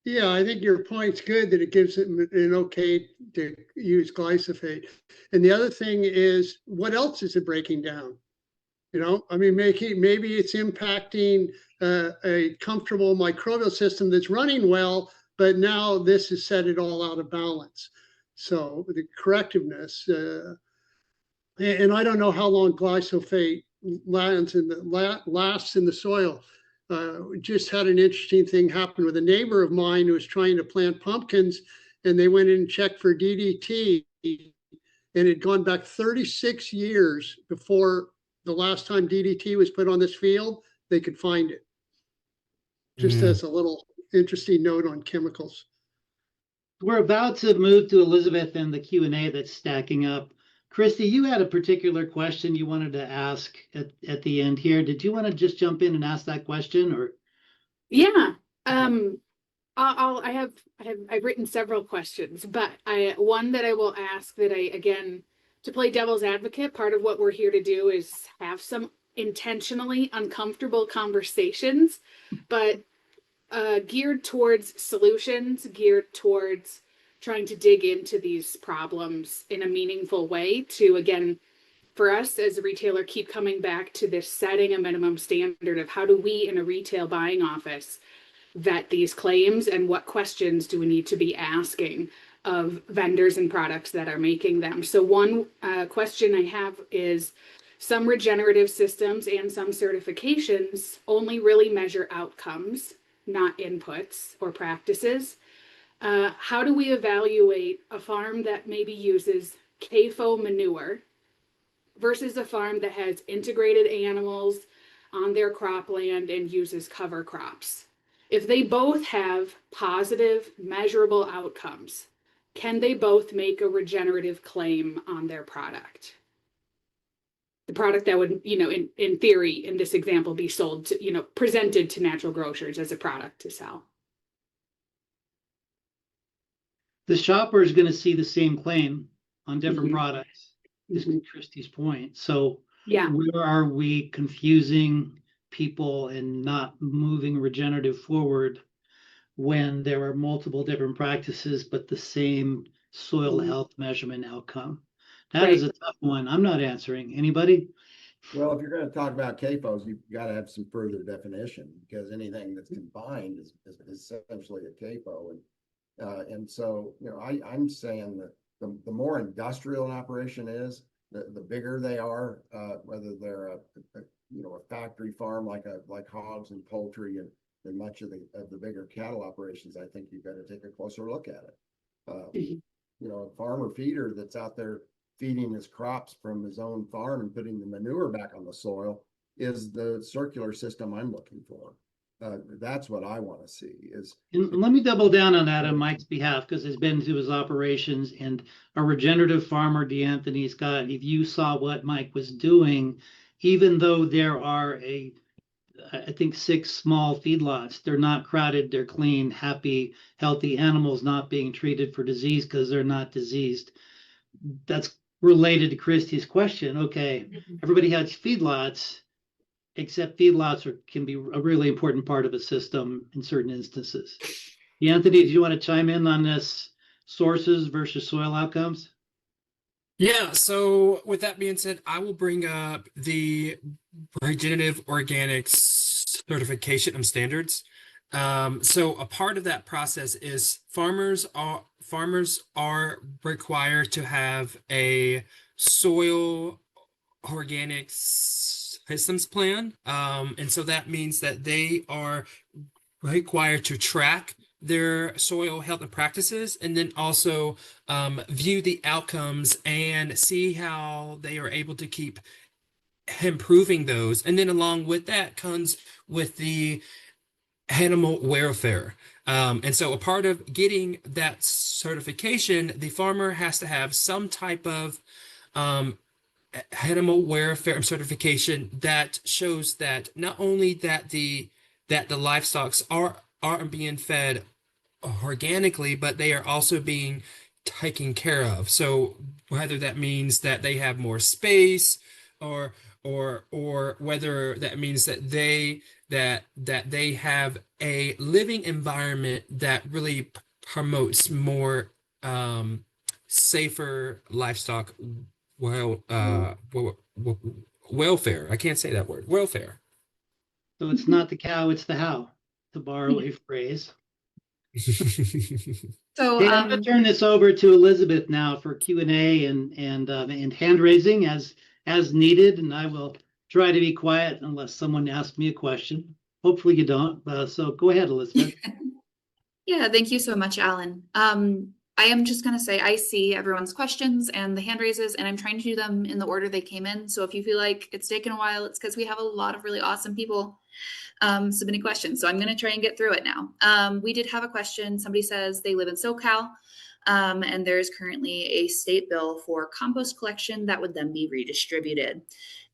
Yeah, I think your point's good that it gives it an okay to use glyphosate. And the other thing is, what else is it breaking down? You know, I mean, maybe it's impacting a comfortable microbial system that's running well, but now this has set it all out of balance. So the correctiveness, and I don't know how long glyphosate lasts in the soil. Just had an interesting thing happen with a neighbor of mine who was trying to plant pumpkins, and they went in and checked for DDT, and it had gone back 36 years before the last time DDT was put on this field. They could find it. Just as a little interesting note on chemicals. We're about to move to Elizabeth and the Q&A that's stacking up. Christy, you had a particular question you wanted to ask at the end here. Did you want to just jump in and ask that question, or? Yeah. I've written several questions, but one that I will ask that again, to play devil's advocate, part of what we're here to do is have some intentionally uncomfortable conversations, but geared towards solutions, geared towards trying to dig into these problems in a meaningful way to, again, for us as a retailer, keep coming back to this setting a minimum standard of how do we in a retail buying office vet these claims and what questions do we need to be asking of vendors and products that are making them. So one question I have is, some regenerative systems and some certifications only really measure outcomes, not inputs or practices. How do we evaluate a farm that maybe uses CAFO manure versus a farm that has integrated animals on their cropland and uses cover crops? If they both have positive, measurable outcomes, can they both make a regenerative claim on their product? The product that would, in theory, in this example, be sold to, presented to natural grocers as a product to sell. The shopper is going to see the same claim on different products, is Christy's point. So Yeah. where are we confusing people and not moving regenerative forward when there are multiple different practices, but the same soil health measurement outcome? That is a tough one. I'm not answering. Anybody? Well, if you're going to talk about CAFOs, you've got to have some further definition, because anything that's combined is essentially a CAFO. And so, I'm saying that the more industrial an operation is, the bigger they are, whether they're a factory farm like hogs and poultry and much of the bigger cattle operations, I think you've got to take a closer look at it. A farmer feeder that's out there feeding his crops from his own farm and putting the manure back on the soil, is the circular system I'm looking for. That's what I want to see is. And let me double down on that on Mike's behalf, because I've been to his operations, and a regenerative farmer, DeAnthony Scott, if you saw what Mike was doing, even though there are I think 6 small feedlots, they're not crowded, they're clean, happy, healthy animals not being treated for disease because they're not diseased. That's related to Christie's question. Okay, everybody has feedlots, except feedlots can be a really important part of a system in certain instances. Anthony, do you want to chime in on this sources versus soil outcomes? Yeah, so with that being said, I will bring up the Regenerative Organics certification and standards. So a part of that process is farmers are required to have a soil organics systems plan. And so that means that they are required to track their soil health and practices, and then also view the outcomes and see how they are able to keep improving those. And then along with that comes with the animal welfare. And so a part of getting that certification, the farmer has to have some type of animal welfare certification that shows that not only that the livestock are being fed organically, but they are also being taken care of. So whether that means that they have more space, or whether that means that they have a living environment that really promotes more safer livestock welfare. I can't say that word. Welfare. So it's not the cow, it's the how, to borrow a phrase. So, Hey, I'm going to turn this over to Elizabeth now for Q&A and hand raising as needed, and I will try to be quiet unless someone asks me a question. Hopefully you don't. So go ahead, Elizabeth. yeah, thank you so much, Alan. I am just going to say I see everyone's questions and the hand raises, and I'm trying to do them in the order they came in. So if you feel like it's taken a while, it's because we have a lot of really awesome people submitting questions. So I'm going to try and get through it now. We did have a question. Somebody says they live in SoCal, and there's currently a state bill for compost collection that would then be redistributed.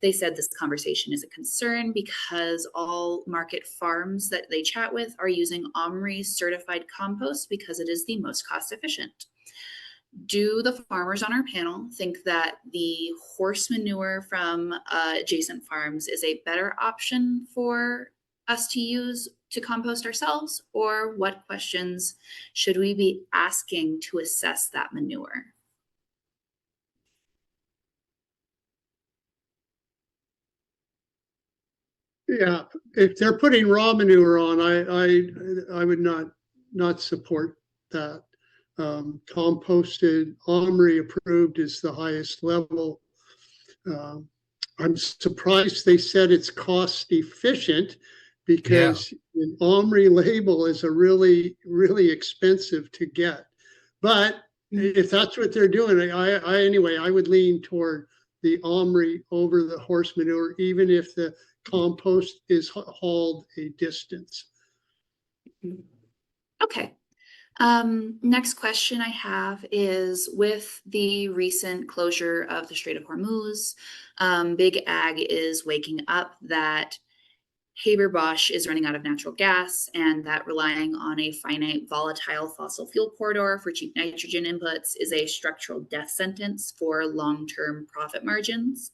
They said this conversation is a concern because all market farms that they chat with are using OMRI certified compost because it is the most cost efficient. Do the farmers on our panel think that the horse manure from adjacent farms is a better option for us to use to compost ourselves? Or what questions should we be asking to assess that manure? Yeah, if they're putting raw manure on, I would not support that. Composted, OMRI approved is the highest level. I'm surprised they said it's cost efficient, because an OMRI label is a really, really expensive to get. But if that's what they're doing, anyway, I would lean toward the OMRI over the horse manure, even if the compost is hauled a distance. Okay. Next question I have is, with the recent closure of the Strait of Hormuz, Big Ag is waking up that Haber-Bosch is running out of natural gas, and that relying on a finite volatile fossil fuel corridor for cheap nitrogen inputs is a structural death sentence for long-term profit margins.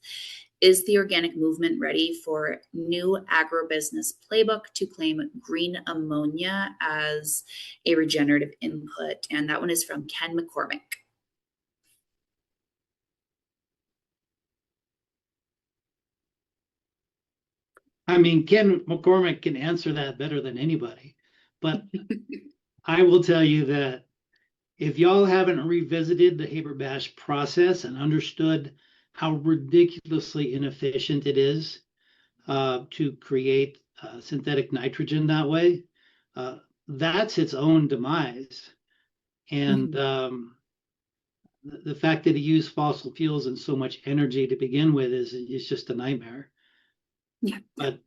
Is the organic movement ready for new agribusiness playbook to claim green ammonia as a regenerative input? And that one is from Ken McCormick. I mean, Ken McCormick can answer that better than anybody, but I will tell you that if y'all haven't revisited the Haber-Bosch process and understood how ridiculously inefficient it is to create synthetic nitrogen that way, that's its own demise. And the fact that he used fossil fuels and so much energy to begin with is just a nightmare. But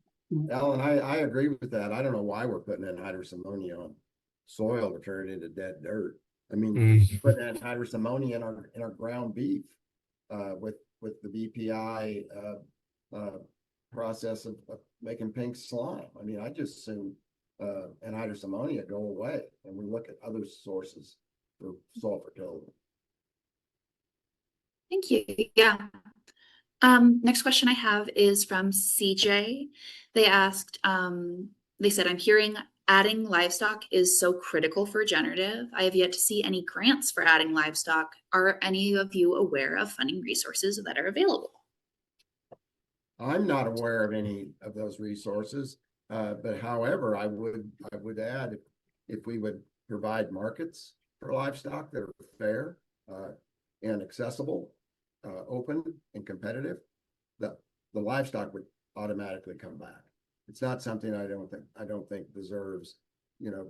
Alan, I agree with that. I don't know why we're putting in hydrous ammonia on soil to turn it into dead dirt. I mean, Mm. putting in hydrous ammonia in our ground beef, with the BPI, process of making pink slime. I mean, I just assume, anhydrous ammonia go away and we look at other sources for soil fertility. Thank you. Yeah. Next question I have is from CJ. They asked, they said, I'm hearing adding livestock is so critical for regenerative. I have yet to see any grants for adding livestock. Are any of you aware of funding resources that are available? I'm not aware of any of those resources, but however, I would add if we would provide markets for livestock that are fair, and accessible, open and competitive, the livestock would automatically come back. It's not something I don't think deserves,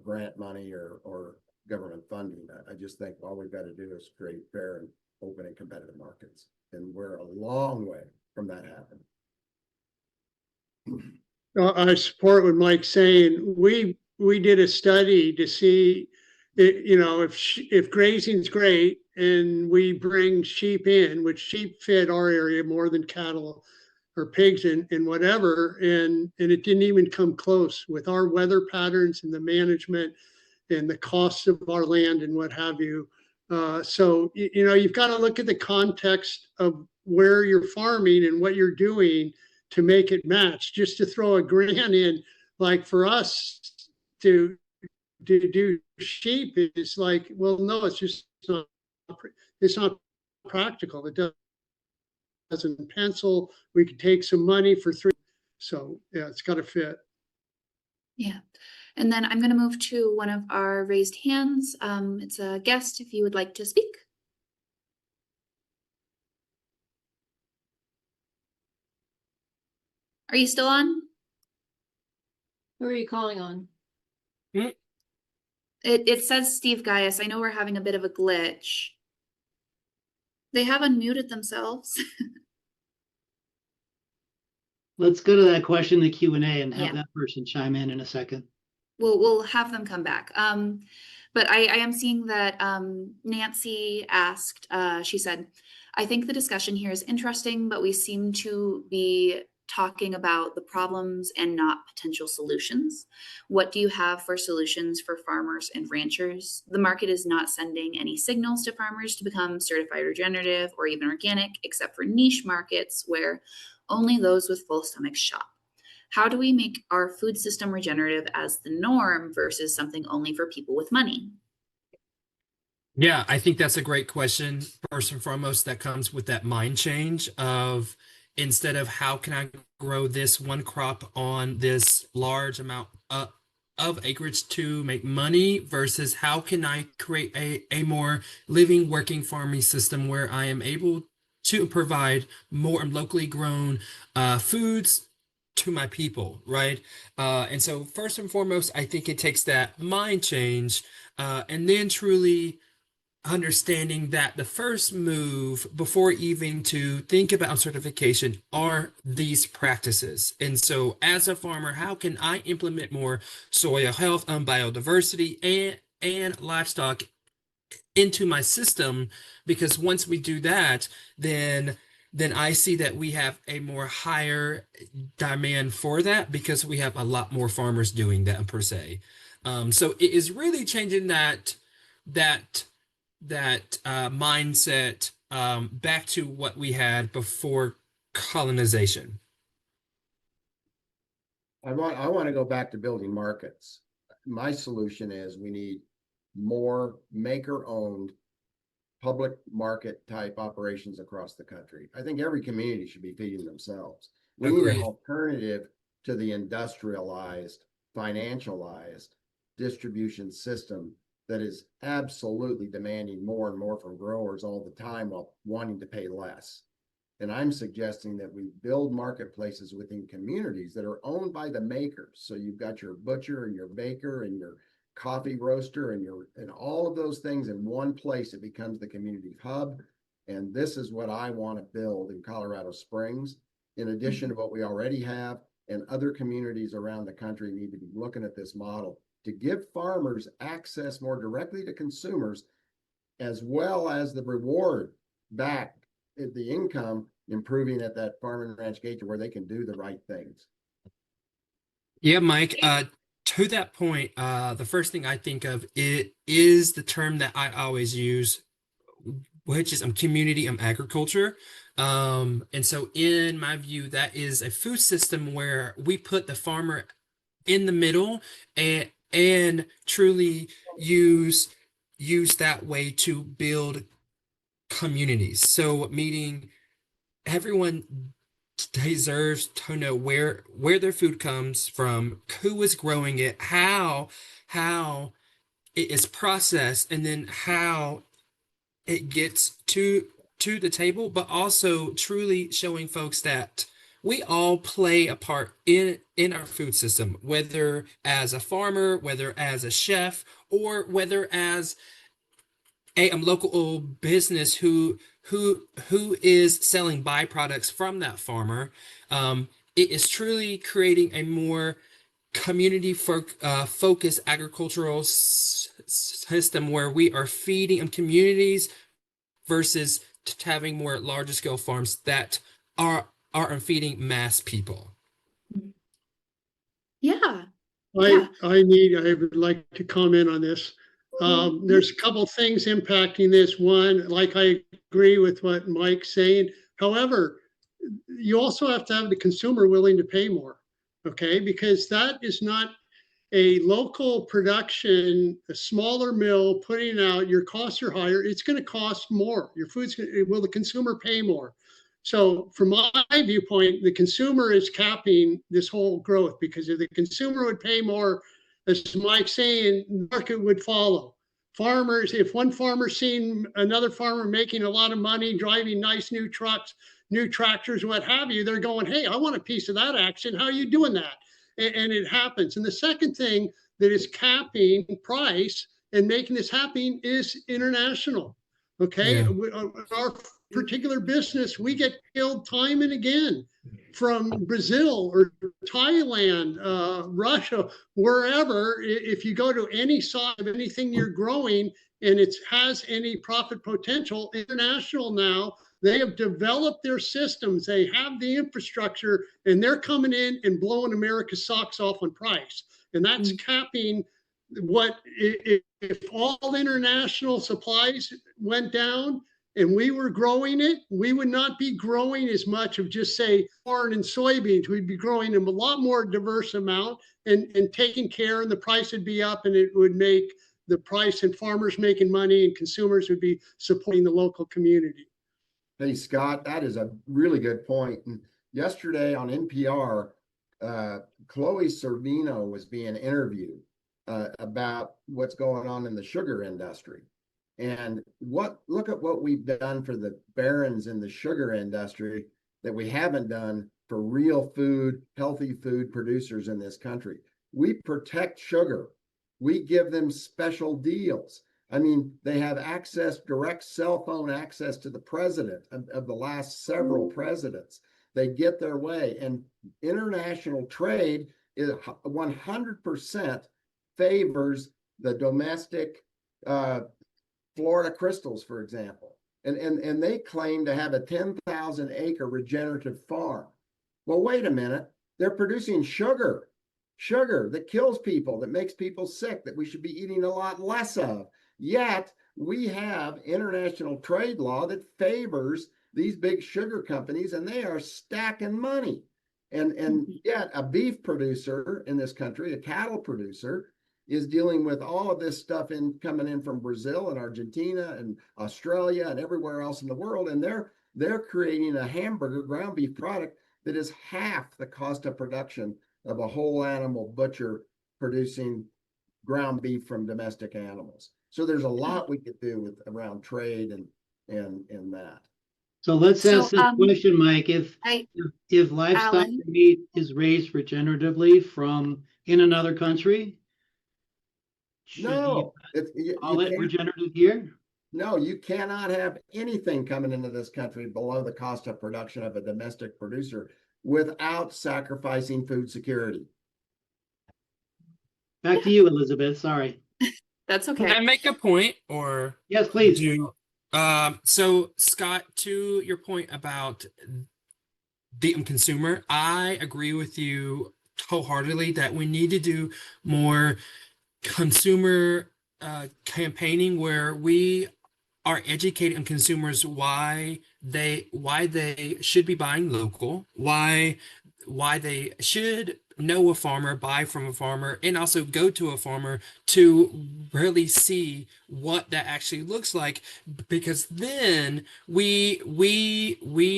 grant money or government funding. I just think all we've got to do is create fair and open and competitive markets, and we're a long way from that happening. I support what Mike's saying. We did a study to see, if grazing's great and we bring sheep in, which sheep fed our area more than cattle or pigs and whatever, and it didn't even come close with our weather patterns and the management and the costs of our land and what have you. So, you've got to look at the context of where you're farming and what you're doing to make it match. Just to throw a grant in, like for us to do sheep, it's like, well, no, it's not practical. It doesn't pencil. We could take some money for 3. So yeah, it's got to fit. Yeah. And then I'm going to move to one of our raised hands. It's a guest if you would like to speak. Are you still on? Who are you calling on? It says Steve Gaius. I know we're having a bit of a glitch. They have unmuted themselves. let's go to that question in the Q&A and have Yeah. that person chime in a second. We'll have them come back. But I am seeing that Nancy asked, she said, I think the discussion here is interesting, but we seem to be talking about the problems and not potential solutions. What do you have for solutions for farmers and ranchers? The market is not sending any signals to farmers to become certified regenerative or even organic, except for niche markets where only those with full stomachs shop. How do we make our food system regenerative as the norm versus something only for people with money? Yeah, I think that's a great question. First and foremost, that comes with that mind change of instead of how can I grow this one crop on this large amount of acreage to make money versus how can I create a more living, working farming system where I am able to provide more locally grown foods to my people, right? And so first and foremost, I think it takes that mind change and then truly understanding that the first move before even to think about certification are these practices. And so as a farmer, how can I implement more soil health and biodiversity and livestock into my system? Because once we do that, then I see that we have a more higher demand for that because we have a lot more farmers doing that per se. So it is really changing that mindset back to what we had before colonization. I want to go back to building markets. My solution is we need more maker-owned public market type operations across the country. I think every community should be feeding themselves. We need an alternative to the industrialized, financialized distribution system that is absolutely demanding more and more from growers all the time while wanting to pay less. And I'm suggesting that we build marketplaces within communities that are owned by the makers. So you've got your butcher and your baker and your coffee roaster and all of those things in one place. It becomes the community hub. And this is what I want to build in Colorado Springs, in addition to what we already have and other communities around the country need to be looking at this model to give farmers access more directly to consumers, as well as the reward back, the income improving at that farm and ranch gate to where they can do the right things. Yeah, Mike, to that point, the first thing I think of is the term that I always use, which is community agriculture. And so in my view, that is a food system where we put the farmer in the middle and truly use that way to build communities. So meaning everyone deserves to know where their food comes from, who is growing it, how it is processed, and then how it gets to the table, but also truly showing folks that we all play a part in our food system, whether as a farmer, whether as a chef, or whether as a local business who is selling byproducts from that farmer. It is truly creating a more community focused agricultural system where we are feeding communities versus having more larger scale farms that are feeding mass people. Yeah. I, Yeah. I would like to comment on this. There's a couple things impacting this. One, like I agree with what Mike's saying. However, you also have to have the consumer willing to pay more, okay? Because that is not a local production, a smaller mill putting out, your costs are higher, it's going to cost more. Your food's will the consumer pay more? So from my viewpoint, the consumer is capping this whole growth, because if the consumer would pay more, as Mike's saying, the market would follow. Farmers, if one farmer seen another farmer making a lot of money, driving nice new trucks, new tractors, what have you, they're going, hey, I want a piece of that action. How are you doing that? And it happens. And the second thing that is capping price and making this happen is international. Okay. Yeah. Our particular business, we get killed time and again from Brazil or Thailand, Russia, wherever. If you go to any side of anything you're growing and it has any profit potential, international now, they have developed their systems. They have the infrastructure, and they're coming in and blowing America's socks off on price. And that's capping what, if all international supplies went down and we were growing it, we would not be growing as much of just say corn and soybeans. We'd be growing them a lot more diverse amount and taking care, and the price would be up, and it would make the price, and farmers making money, and consumers would be supporting the local community. Hey, Scott, that is a really good point. And yesterday on NPR, Chloe Servino was being interviewed about what's going on in the sugar industry. And look at what we've done for the barons in the sugar industry that we haven't done for real food, healthy food producers in this country. We protect sugar. We give them special deals. I mean, they have access, direct cell phone access to the president of the last several presidents. They get their way. And international trade is 100% favors the domestic Florida crystals, for example. And they claim to have a 10,000 acre regenerative farm. Well, wait a minute. They're producing sugar that kills people, that makes people sick, that we should be eating a lot less of. Yet we have international trade law that favors these big sugar companies, and they are stacking money. And yet a beef producer in this country, a cattle producer, is dealing with all of this stuff coming in from Brazil and Argentina and Australia and everywhere else in the world. And they're creating a hamburger ground beef product that is half the cost of production of a whole animal butcher producing ground beef from domestic animals. So there's a lot we could do with around trade and that. So let's ask this question, Mike. If livestock Alan? meat is raised regeneratively from in another country, should No, you call it regenerative here? No, you cannot have anything coming into this country below the cost of production of a domestic producer. without sacrificing food security. Back to you, Elizabeth. Sorry. That's Can I okay. make a point or Yes, please. do so Scott, to your point about the consumer, I agree with you wholeheartedly that we need to do more consumer campaigning where we are educating consumers why they should be buying local, why they should know a farmer, buy from a farmer, and also go to a farmer to really see what that actually looks like, because then we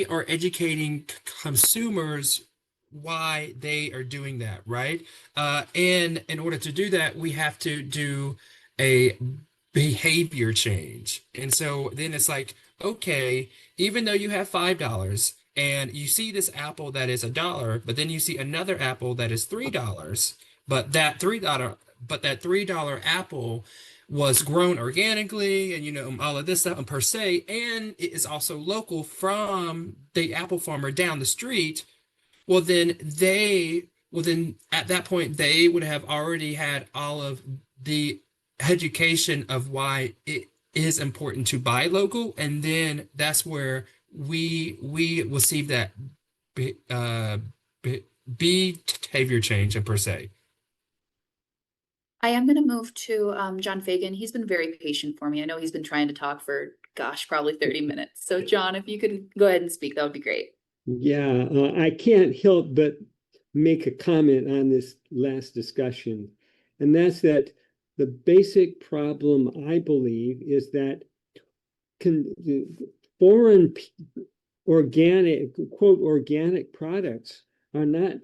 are educating consumers why they are doing that, right? And in order to do that, we have to do a behavior change. And so then it's like, okay, even though you have $5 and you see this apple that is $1, but then you see another apple that is $3, but that $3 apple was grown organically and all of this stuff and per se, and it is also local from the apple farmer down the street. Well then at that point they would have already had all of the education of why it is important to buy local, and then that's where we will see that be, uh, behavior change per se. I am going to move to John Fagan. He's been very patient for me. I know he's been trying to talk for, gosh, probably 30 minutes. So John, if you could go ahead and speak, that would be great. Yeah, I can't help but make a comment on this last discussion. And that's that the basic problem, I believe, is that foreign organic, quote, organic products are not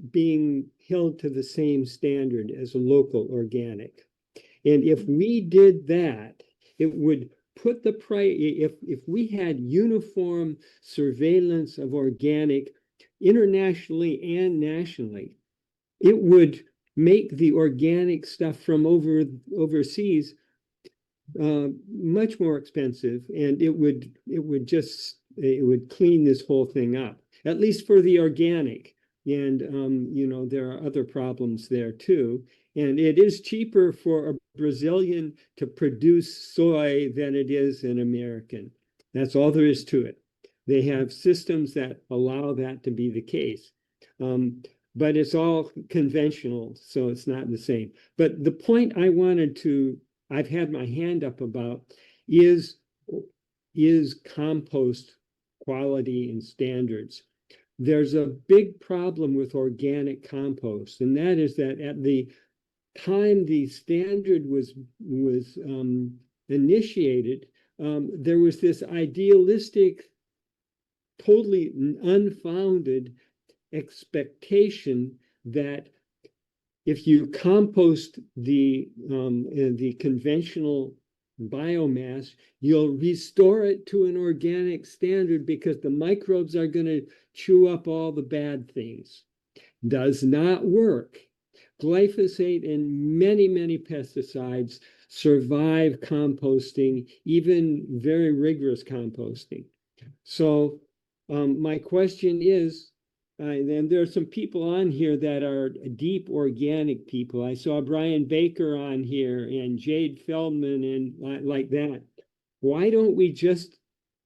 being held to the same standard as a local organic. And if we did that, it would put the price, if we had uniform surveillance of organic internationally and nationally, it would make the organic stuff from overseas much more expensive, and it would clean this whole thing up, at least for the organic. And there are other problems there too. And it is cheaper for a Brazilian to produce soy than it is an American. That's all there is to it. They have systems that allow that to be the case. But it's all conventional, so it's not the same. But the point I've had my hand up about is compost quality and standards. There's a big problem with organic compost, and that is that at the time the standard was initiated, there was this idealistic, totally unfounded expectation that if you compost the conventional biomass, you'll restore it to an organic standard because the microbes are going to chew up all the bad things. Does not work. Glyphosate and many, many pesticides survive composting, even very rigorous composting. So my question is, and there are some people on here that are deep organic people. I saw Brian Baker on here and Jade Feldman and like that. Why don't we just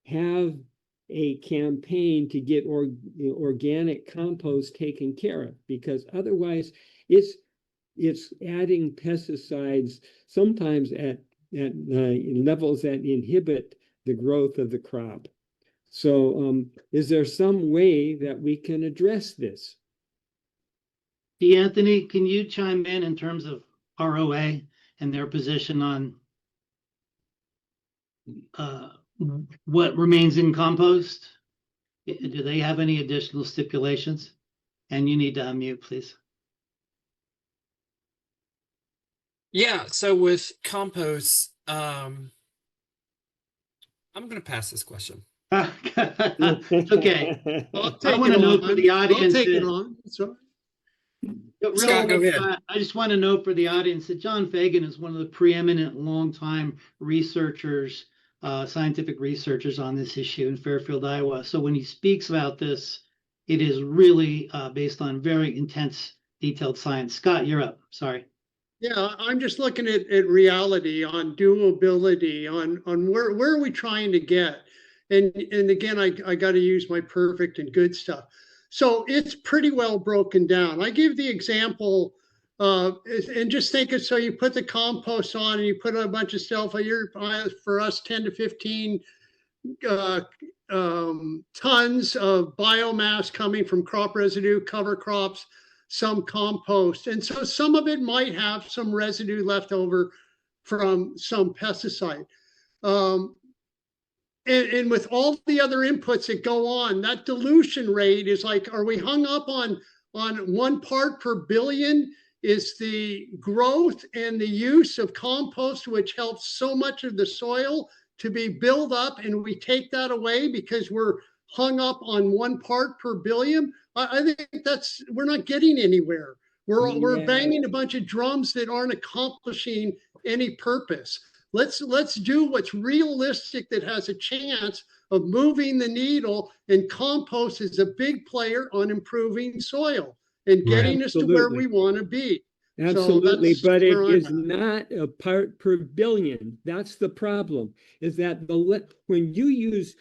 have a campaign to get organic compost taken care of? Because otherwise it's adding pesticides sometimes at levels that inhibit the growth of the crop. So is there some way that we can address this? Anthony, can you chime in terms of ROA and their position on what remains in compost? Do they have any additional stipulations? And you need to unmute, please. Yeah, so with compost, I'm going to pass this question. It's okay. I'll I take want it to know on. for the audience. I'll take it on. Sorry. Scott, go ahead. I just want to know for the audience that John Fagan is one of the preeminent longtime researchers, scientific researchers on this issue in Fairfield, Iowa. So when he speaks about this, it is really based on very intense, detailed science. Scott, you're up. Sorry. Yeah, I'm just looking at reality, on doability, on where are we trying to get? And again, I got to use my perfect and good stuff. So it's pretty well broken down. I give the example, and just think it, so you put the compost on and you put a bunch of stuff, for us 10 to 15 tons of biomass coming from crop residue, cover crops, some compost. And so some of it might have some residue left over from some pesticide. And with all the other inputs that go on, that dilution rate is like, are we hung up on 1 part per billion? Is the growth and the use of compost, which helps so much of the soil to be built up, and we take that away because we're hung up on 1 part per billion? I think we're not getting anywhere. We're banging a bunch of drums that aren't accomplishing any purpose. Let's do what's realistic, that has a chance of moving the needle, and compost is a big player on improving soil and getting us to where we want to be. Absolutely, So but it is at. not a part per billion. That's the problem, is that when you use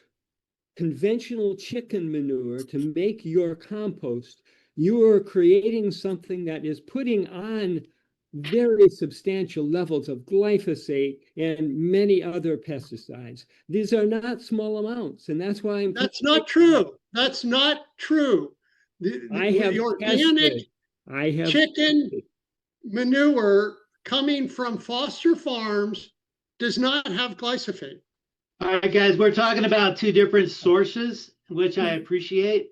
conventional chicken manure to make your compost, you are creating something that is putting on very substantial levels of glyphosate and many other pesticides. These are not small amounts, and that's why That's not true. That's not true. I have chicken manure coming from Foster Farms does not have glyphosate. All right, guys, we're talking about 2 different sources, which I appreciate.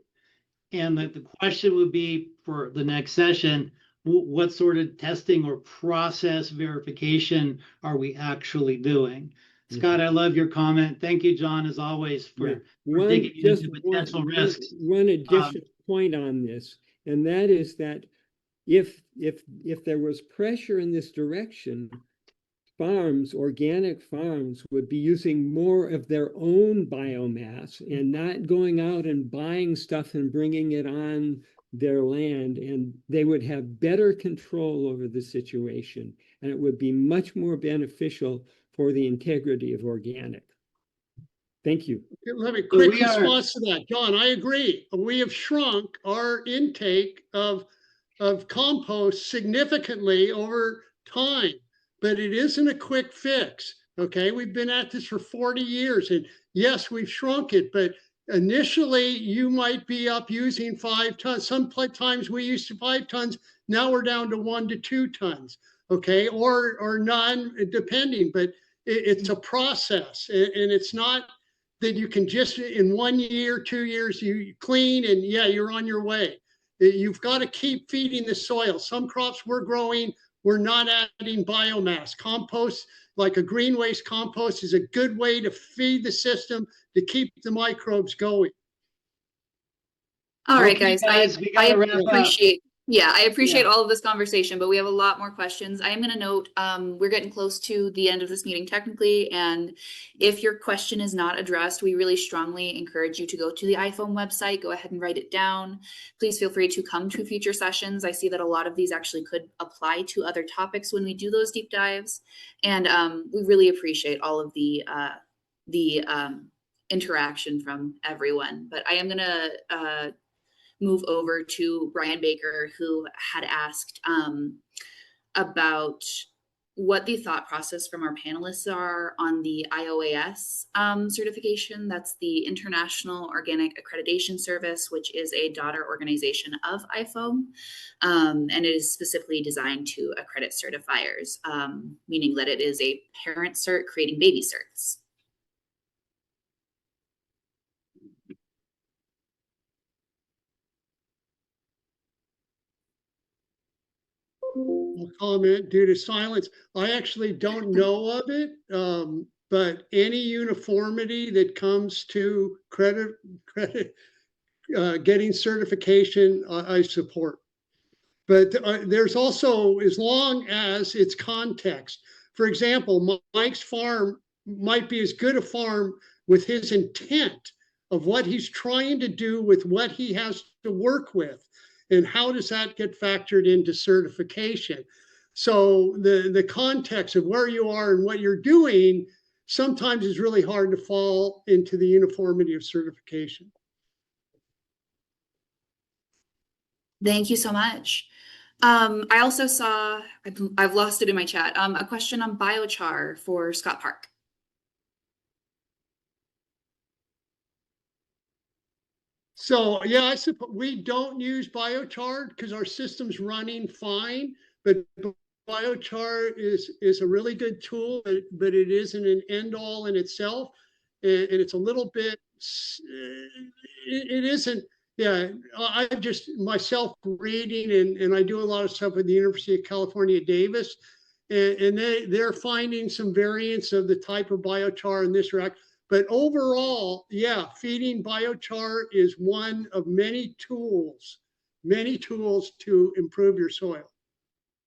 And the question would be for the next session, what sort of testing or process verification are we actually doing? Scott, I love your comment. Thank you, John, as always, for digging into potential risks. One additional point on this, and that is that if there was pressure in this direction, organic farms would be using more of their own biomass and not going out and buying stuff and bringing it on their land, and they would have better control over the situation, and it would be much more beneficial for the integrity of organic. Thank you. Let me quick response to that. John, I agree. We have shrunk our intake of compost significantly over time, but it isn't a quick fix. Okay, we've been at this for 40 years, and yes, we've shrunk it, but initially you might be up using 5 tons. Sometimes we used to 5 tons. Now we're down to 1 to 2 tons. Okay, or none, depending. But it's a process, and it's not that you can just in 1 year, 2 years, you clean and yeah, you're on your way. You've got to keep feeding the soil. Some crops we're growing, we're not adding biomass. Compost, like a green waste compost, is a good way to feed the system to keep the microbes going. All right, guys. I appreciate. Yeah, I appreciate all of this conversation, but we have a lot more questions. I am going to note we're getting close to the end of this meeting technically, and if your question is not addressed, we really strongly encourage you to go to the iPhone website, go ahead and write it down. Please feel free to come to future sessions. I see that a lot of these actually could apply to other topics when we do those deep dives, and we really appreciate all of the interaction from everyone. But I am going to move over to Brian Baker, who had asked about what the thought process from our panelists are on the IOAS certification. That's the International Organic Accreditation Service, which is a daughter organization of IFOAM, and it is specifically designed to accredit certifiers, meaning that it is a parent cert creating baby certs. Comment due to silence. I actually don't know of it, but any uniformity that comes to getting certification, I support. But there's also, as long as it's context. For example, Mike's farm might be as good a farm with his intent of what he's trying to do with what he has to work with, and how does that get factored into certification? So the context of where you are and what you're doing sometimes is really hard to fall into the uniformity of certification. Thank you so much. I also saw, I've lost it in my chat, a question on biochar for Scott Park. So yeah, I suppose we don't use biochar because our system's running fine, but biochar is a really good tool, but it isn't an end all in itself. And it's a little bit, it isn't, yeah, I just myself reading and I do a lot of stuff with the University of California, Davis, and they're finding some variants of the type of biochar in this rack. But overall, yeah, feeding biochar is one of many tools to improve your soil.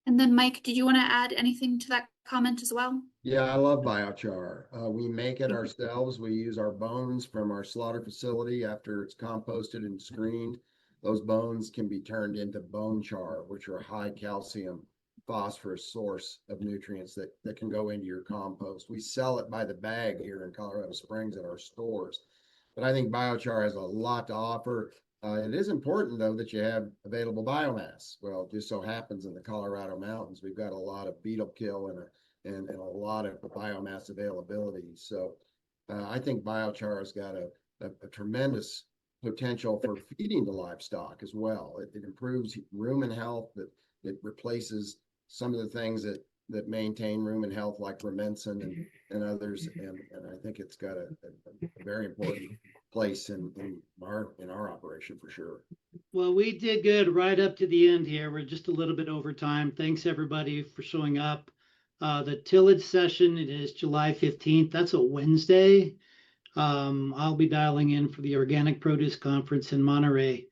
And then Mike, did you want to add anything to that comment as well? Yeah, I love biochar. We make it ourselves. We use our bones from our slaughter facility after it's composted and screened. Those bones can be turned into bone char, which are a high calcium phosphorus source of nutrients that can go into your compost. We sell it by the bag here in Colorado Springs at our stores. But I think biochar has a lot to offer. It is important, though, that you have available biomass. Well, it just so happens in the Colorado mountains, we've got a lot of beetle kill and a lot of biomass availability. So I think biochar has got a tremendous potential for feeding the livestock as well. It improves rumen health. It replaces some of the things that maintain rumen health, like rumensin and others. And I think it's got a very important place in our operation for sure. Well, we did good right up to the end here. We're just a little bit over time. Thanks everybody for showing up. The tillage session, it is July 15th. That's a Wednesday. I'll be dialing in for the Organic Produce Conference in Monterey.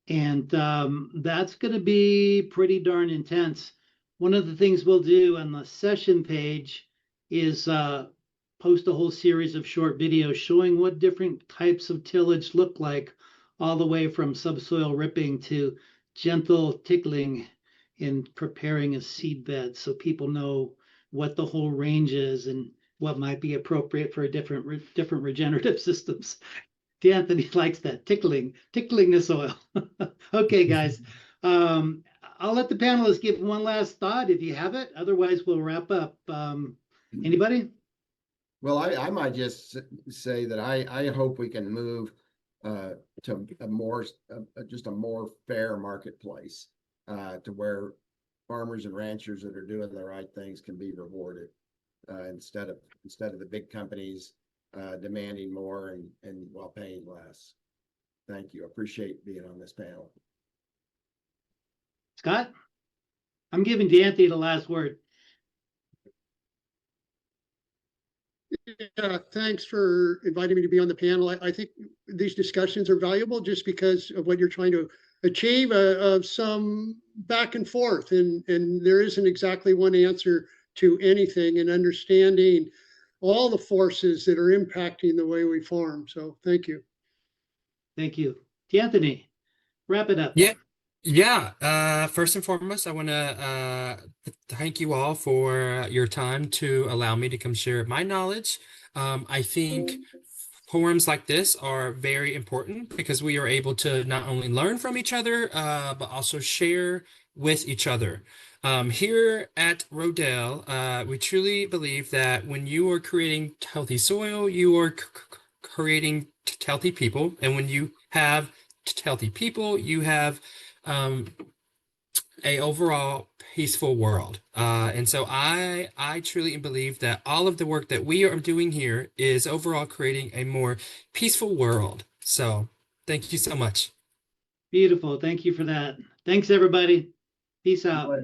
And that's going to be pretty darn intense. One of the things we'll do on the session page is post a whole series of short videos showing what different types of tillage look like, all the way from subsoil ripping to gentle tickling in preparing a seed bed, so people know what the whole range is and what might be appropriate for different regenerative systems. D'Anthony likes that tickling the soil. Okay, guys. I'll let the panelists give one last thought if you have it. Otherwise, we'll wrap up. Anybody? Well, I might just say that I hope we can move to a more fair marketplace, to where farmers and ranchers that are doing the right things can be rewarded, instead of the big companies demanding more and while paying less. Thank you. Appreciate being on this panel. Scott? I'm giving D'Anthony the last word. Yeah, thanks for inviting me to be on the panel. I think these discussions are valuable just because of what you're trying to achieve, of some back and forth, and there isn't exactly one answer to anything, and understanding all the forces that are impacting the way we farm. So thank you. Thank you. D'Anthony, wrap it up. Yeah. First and foremost, I want to thank you all for your time to allow me to come share my knowledge. I think forums like this are very important because we are able to not only learn from each other, but also share with each other. Here at Rodale, we truly believe that when you are creating healthy soil, you are creating healthy people. And when you have healthy people, you have a overall peaceful world. And so I truly believe that all of the work that we are doing here is overall creating a more peaceful world. So thank you so much. Beautiful. Thank you for that. Thanks, everybody. Peace out.